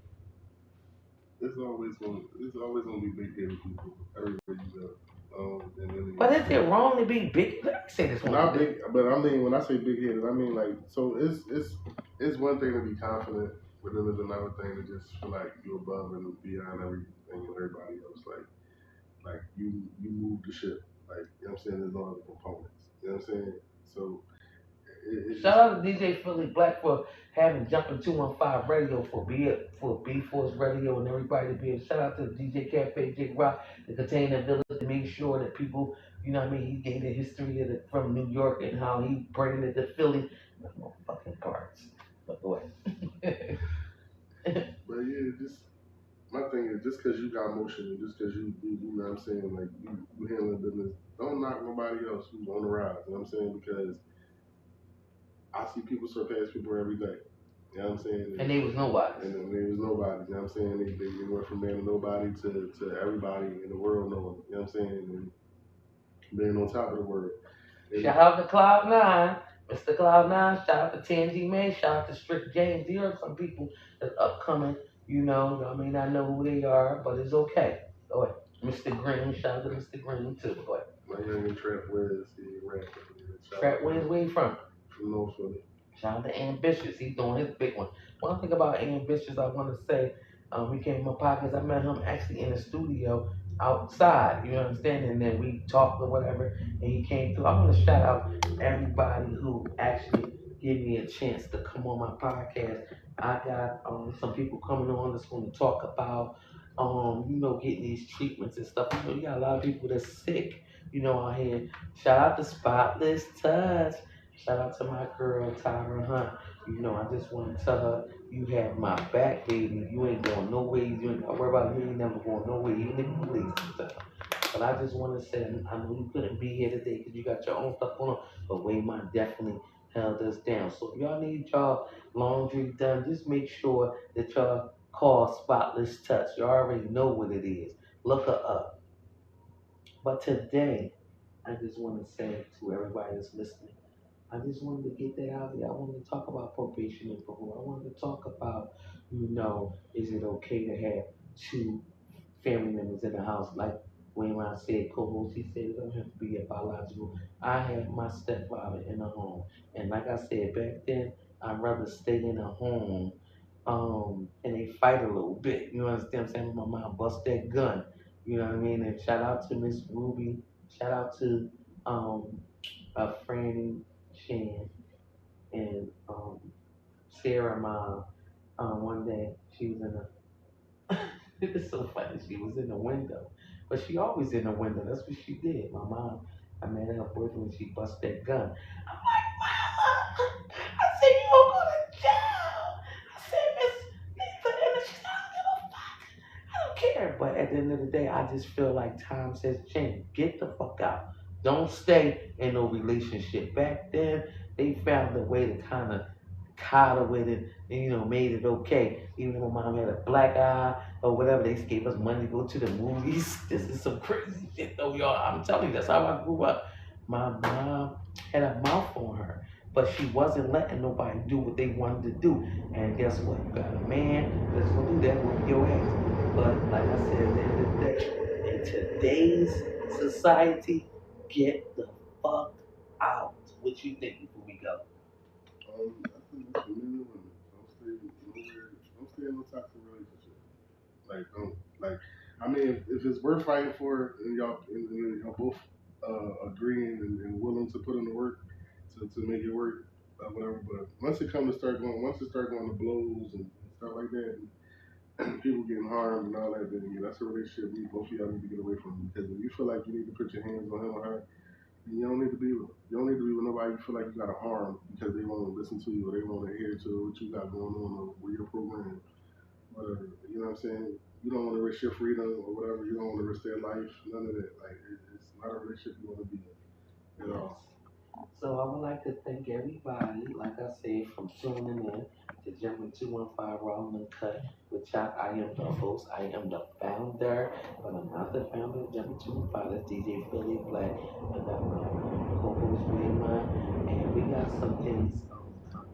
It's always gonna be big headed people everywhere you go. But is it wrong to be big? Let me say this one. Not big, but I mean when I say big headed, I mean like so it's one thing to be confident, but then there's another thing to just feel like you're above and beyond everything and everybody else. Like you move the ship. Like you know what I'm saying. There's no other components. You know what I'm saying. So it's Shout just out to DJ Philly Black for having Jumping 215 Radio for B Force Radio and everybody to be able. Shout out to DJ Cafe Jake Rock, the Container Village, to make sure that people, you know what I mean, he gave the history of from New York and how he bringing it to Philly. No fucking parts. But go ahead. but yeah, just my thing is just because you got motion and just because you know what I'm saying like you handling business, don't knock nobody else who's on the rise. You know what I'm saying because I see people surpass people every day. You know what I'm saying? And they was nobody. And they was nobody. You know what I'm saying? They went from being nobody to everybody in the world knowing. You know what I'm saying? And being on top of the world. Shout out to Cloud Nine. Mr. Cloud Nine, shout out to TNG Man, shout out to Strict James. There are some people that's upcoming, I mean, I know who they are, but it's okay. Go ahead. Mr. Green, shout out to Mr. Green too. Go ahead. My young Trap Wiz, he ran. Trap Wiz, where you from? From North Philly. Shout out to Ambitious. He's doing his big one. One thing about Ambitious, I want to say, he came in my podcast. I met him actually in the studio outside. You understand? And then we talked or whatever, and he came through. I want to shout out everybody who actually gave me a chance to come on my podcast. I got some people coming on that's going to talk about, getting these treatments and stuff. You got a lot of people that's sick, out here. Shout out to Spotless Touch. Shout out to my girl Tyra Hunt. I just want to tell her you have my back, baby. You ain't going no way. You ain't got to worry about me. You ain't never going no way, even if you leave. But I just want to say, I know you couldn't be here today because you got your own stuff going on. But Waymont definitely held us down. So if y'all need y'all laundry done, just make sure that y'all call Spotless Touch. You already know what it is. Look her up. But today, I just want to say to everybody that's listening, I just wanted to get that out there. I wanted to talk about probation and parole. I wanted to talk about, is it okay to have two family members in the house? Like when I said co-host, he said it don't have to be a biological. I had my stepfather in a home. And like I said back then, I'd rather stay in a home and they fight a little bit. You understand what I'm saying? My mom bust that gun. You know what I mean? And shout out to Miss Ruby. Shout out to um, Franny Shan and Sarah mom. One day she was in a. It's so funny. She was in the window, but she always in the window. That's what she did. My mom. I met her boyfriend. She bust that gun. I'm like, Mama. I said you gonna go to jail. I said Miss Lisa, and she's not give a fuck. I don't care. But at the end of the day, I just feel like times has changed. Get the fuck out. Don't stay in no relationship. Back then, they found a way to kind of coddle with it and, made it okay. Even if my mom had a black eye or whatever, they gave us money to go to the movies. This is some crazy shit though, y'all. I'm telling you, that's how I grew up. My mom had a mouth on her, but she wasn't letting nobody do what they wanted to do. And guess what? You got a man that's gonna do that with your ass. But like I said, at the end of the day, in today's society, get the fuck out. What you think before we go? I think it's for men and women. Don't stay in no toxic relationship. Like I mean if it's worth fighting for and y'all both agreeing and willing to put in the work to make it work, whatever. But once it start going to blows and stuff like that, people getting harmed and all that, then yeah, that's a relationship both of y'all need to get away from. Because if you feel like you need to put your hands on him or her, then you don't need to be with them. You don't need to be with nobody you feel like you got to harm because they won't listen to you or they won't adhere to what you got going on or your program, whatever. You know what I'm saying? You don't want to risk your freedom or whatever. You don't want to risk their life. None of that. Like it's not a relationship you want to be in at Yes. all. So I would like to thank everybody, like I said, from tuning in to Jumping 215 Raw and Cut, which I am the host. I am the founder, but I'm not the founder of Jumping 215. That's DJ Philly Black. I got my co-host Raymond, and we got some things coming up.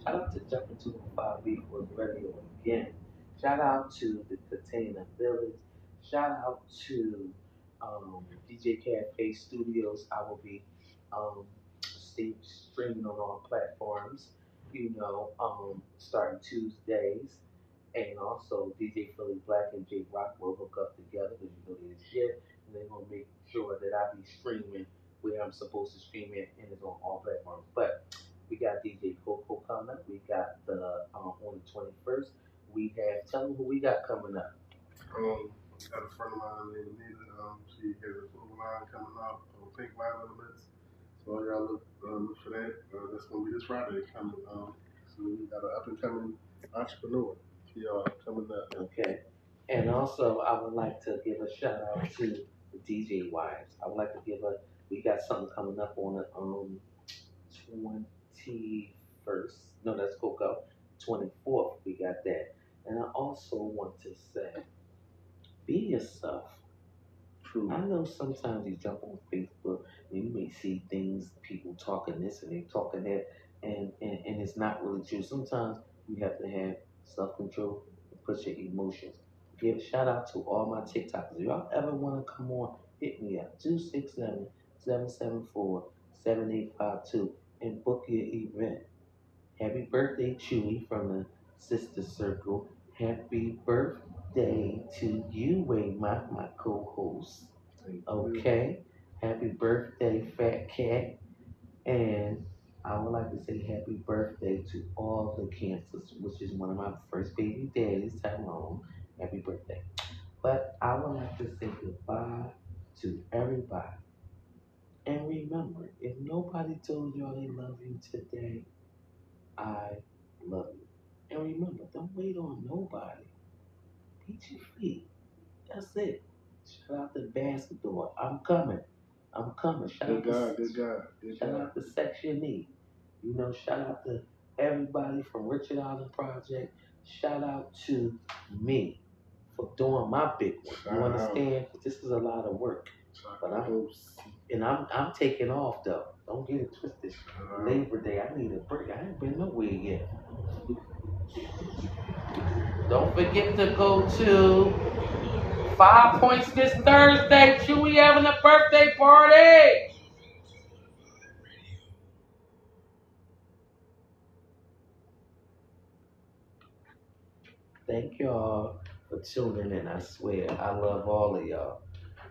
Shout out to Jumping 215 Beatport Radio again. Shout out to the Container Village. Shout out to DJ Cafe Studios. I will be um, streaming on all platforms, starting Tuesdays. And also DJ Philly Black and J Rock will hook up together because they're shit. And they're going to make sure that I be streaming where I'm supposed to stream it and it's on all platforms. But we got DJ Coco coming. We got the on the 21st. We have, tell them who we got coming up. Got a friend of mine named Nina. She has a full line coming out on Pink Line Elements. So y'all look for that. That's gonna be this Friday coming. So we got an up and coming entrepreneur. Y'all coming up. Okay. And also, I would like to give a shout out to the DJ Wives. I would like to we got something coming up on the 21st. No, that's Coco. 24th, we got that. And I also want to say, be yourself. True. I know sometimes you jump on Facebook and you may see things, people talking this and they talking that, and it's not really true. Sometimes you have to have self control and put your emotions. Give a shout out to all my TikTokers. If y'all ever want to come on, hit me up 267-774-7852 and book your event. Happy birthday, Chewy, from the Sister Circle. Happy birthday to you, Wayne, my co-host. Okay. Happy birthday, Fat Cat. And I would like to say happy birthday to all the cancers, which is one of my first baby daddies, Tyrone. Happy birthday. But I would like to say goodbye to everybody. And remember, if nobody told y'all they love you today, I love you. And remember, don't wait on nobody. Beat your feet. That's it. Shout out to basketball. I'm coming. I'm coming. Good guy. Shout out to Section E. Shout out to everybody from Richard Island Project. Shout out to me for doing my big one. You understand? This is a lot of work. But I'm taking off though. Don't get it twisted. Labor Day, I need a break. I ain't been nowhere yet. Don't forget to go to 5 Points this Thursday. Chewy having a birthday party. Thank y'all for tuning in. I swear, I love all of y'all.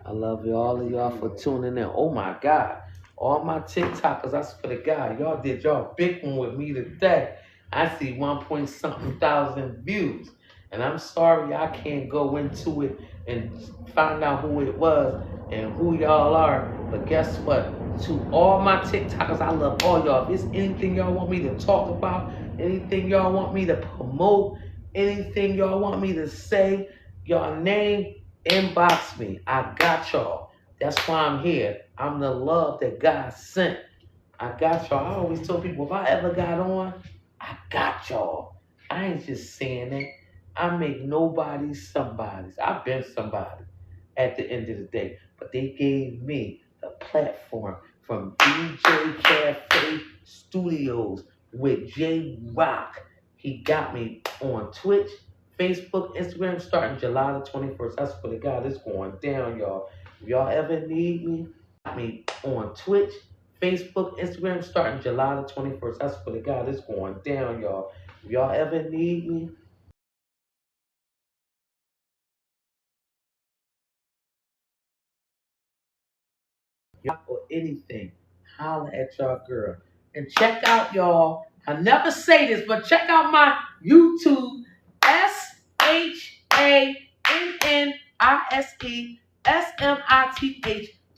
I love all of y'all for tuning in. Oh my God. All my TikTokers, I swear to God, y'all did y'all big one with me today. I see 1 point something thousand views. And I'm sorry I can't go into it and find out who it was and who y'all are. But guess what? To all my TikTokers, I love all y'all. If there's anything y'all want me to talk about, anything y'all want me to promote, anything y'all want me to say, your name, inbox me. I got y'all. That's why I'm here. I'm the love that God sent. I got y'all. I always tell people if I ever got on, I got y'all. I ain't just saying it. I make nobody somebody's. I've been somebody at the end of the day. But they gave me the platform from DJ Cafe Studios with J Rock. He got me on Twitch, Facebook, Instagram starting July the 21st. That's for the God, it's going down, y'all. If y'all ever need me on Twitch, Facebook, Instagram starting July the 21st. That's for the God, it's going down, y'all. If y'all ever need me, or anything, holler at y'all girl. And check out y'all. I never say this, but check out my YouTube SAT HANNISESMITH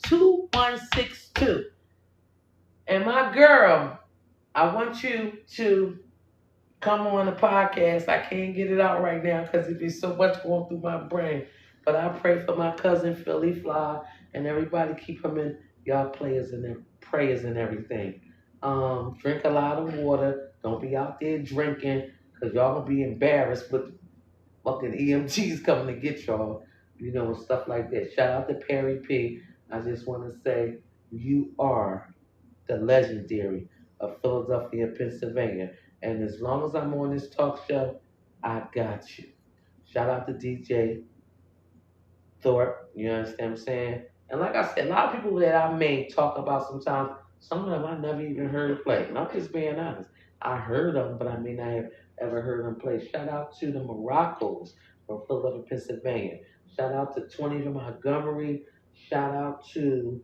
2162. And my girl, I want you to come on the podcast. I can't get it out right now because it'd be so much going through my brain. But I pray for my cousin Philly Fly and everybody. Keep him in y'all players and their prayers and everything. Drink a lot of water. Don't be out there drinking because y'all gonna be embarrassed with fucking EMTs coming to get y'all. You know, and stuff like that. Shout out to Perry P. I just want to say you are the legendary of Philadelphia, Pennsylvania. And as long as I'm on this talk show, I got you. Shout out to DJ Thorpe, you understand what I'm saying? And like I said, a lot of people that I may talk about sometimes, some of them I never even heard play. And I'm just being honest. I heard them, but I may not have ever heard them play. Shout out to the Moroccos from Philadelphia, Pennsylvania. Shout out to 20 to Montgomery. Shout out to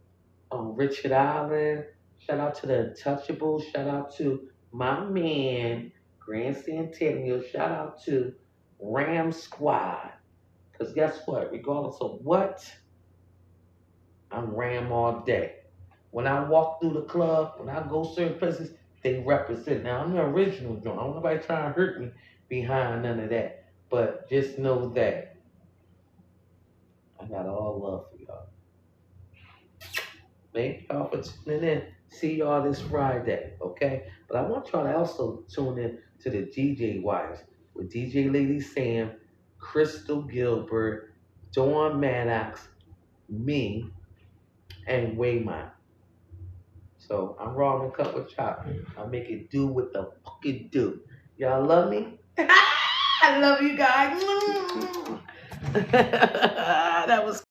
Richard Allen. Shout out to the Untouchables. Shout out to my man, Grand Centennial. Shout out to Ram Squad. Because guess what? Regardless of what, I'm Ram all day. When I walk through the club, when I go certain places, they represent. Now, I'm the original joint. I don't want nobody trying to hurt me behind none of that. But just know that I got all love for y'all. Thank y'all for tuning in. See y'all this Friday, okay? But I want y'all to also tune in to the DJ Wires with DJ Lady Sam, Crystal Gilbert, Dawn Maddox, me, and Waymont. So I'm raw and cut with chop. I make it do what the fuck it do. Y'all love me? I love you guys. That was